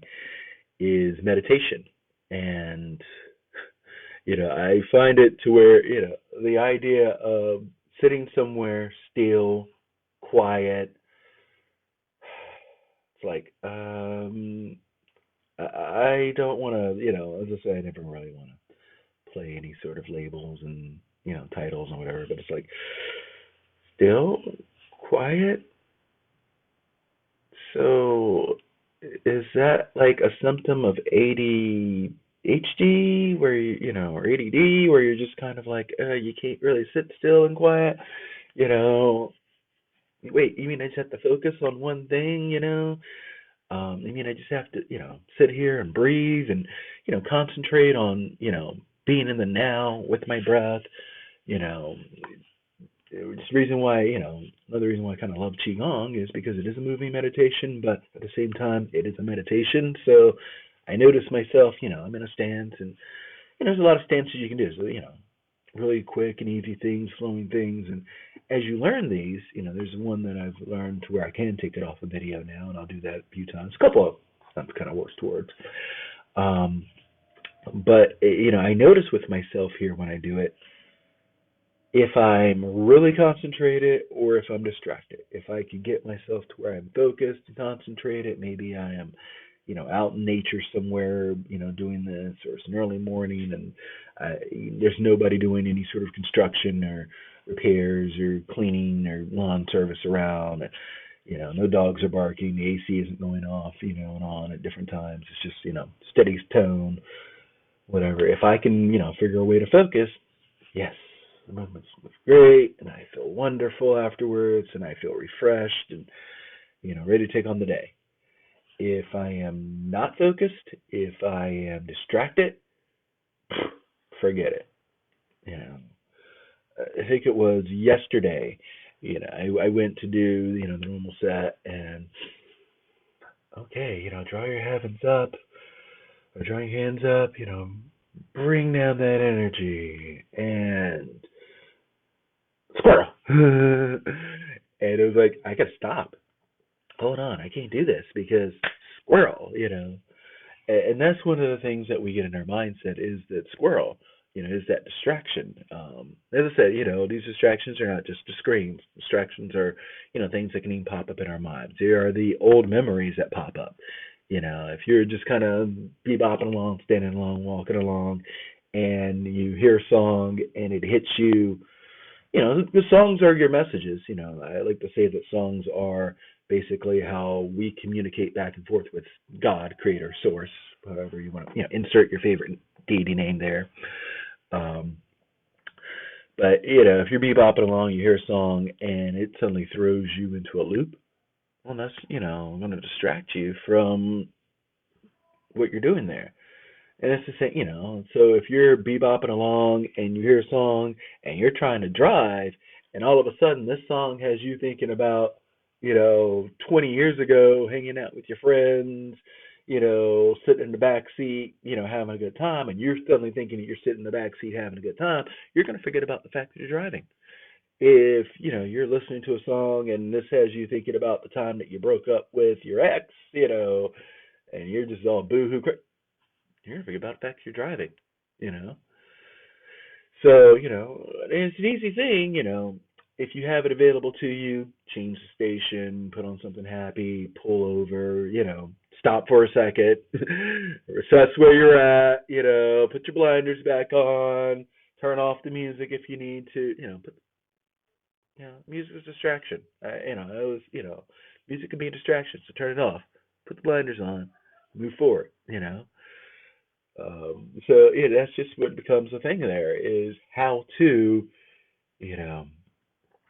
is meditation. And, I find it to where, the idea of sitting somewhere still, quiet, it's like, I don't want to, as I say, I never really want to play any sort of labels and, titles and whatever, but it's like, still, quiet. So, is that like a symptom of ADHD, where or ADD, where you're just kind of like, you can't really sit still and quiet? You know, Wait, you mean I just have to focus on one thing? I mean I just have to, sit here and breathe and, concentrate on, being in the now with my breath. You know, Just the reason why, another reason why I kind of love Qigong is because it is a moving meditation, but at the same time, it is a meditation. So I notice myself, I'm in a stance, and there's a lot of stances you can do. So, really quick and easy things, flowing things. And as you learn these, there's one that I've learned to where I can take it off a video now, and I'll do that a few times. A couple of times kind of works towards. But, I notice with myself here when I do it, if I'm really concentrated or if I'm distracted. If I can get myself to where I'm focused and concentrated, maybe I am, out in nature somewhere, doing this, or it's an early morning and there's nobody doing any sort of construction or repairs or cleaning or lawn service around. No dogs are barking, the AC isn't going off, and on at different times. It's just, steady tone, whatever. If I can, figure a way to focus, yes, the movements look great, and I feel wonderful afterwards, and I feel refreshed and, ready to take on the day. If I am not focused, if I am distracted, forget it. I think it was yesterday, I went to do, the normal set, and okay, draw your hands up, or draw your hands up, bring down that energy, and squirrel. And it was like, I gotta stop. Hold on, I can't do this because squirrel, And that's one of the things that we get in our mindset is that squirrel, is that distraction. As I said, these distractions are not just the screens. Distractions are, things that can even pop up in our minds. They are the old memories that pop up. If you're just kind of bebopping along, standing along, walking along, and you hear a song and it hits you, the songs are your messages. I like to say that songs are basically how we communicate back and forth with God, creator, source, however you want to, insert your favorite deity name there. But, if you're bebopping along, you hear a song and it suddenly throws you into a loop, well, that's, going to distract you from what you're doing there. And it's the same, so if you're bebopping along and you hear a song and you're trying to drive and all of a sudden this song has you thinking about, 20 years ago, hanging out with your friends, sitting in the back seat, having a good time, and you're suddenly thinking that you're sitting in the back seat having a good time, you're going to forget about the fact that you're driving. If, you're listening to a song and this has you thinking about the time that you broke up with your ex, and you're just all boohoo, you're going to forget about the fact that you're driving, So, it's an easy thing, if you have it available to you, change the station, put on something happy, pull over, stop for a second, assess where you're at, put your blinders back on, turn off the music if you need to, music is a distraction. Music can be a distraction, so turn it off, put the blinders on, move forward, So, that's just what becomes the thing there is how to,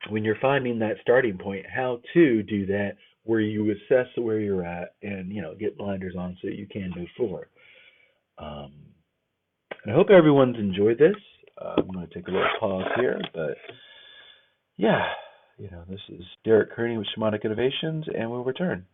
when you're finding that starting point, how to do that where you assess where you're at and, get blinders on so you can move forward. And I hope everyone's enjoyed this. I'm going to take a little pause here, but yeah, this is Derrick Kearney with Shamanic Innovations, and we'll return.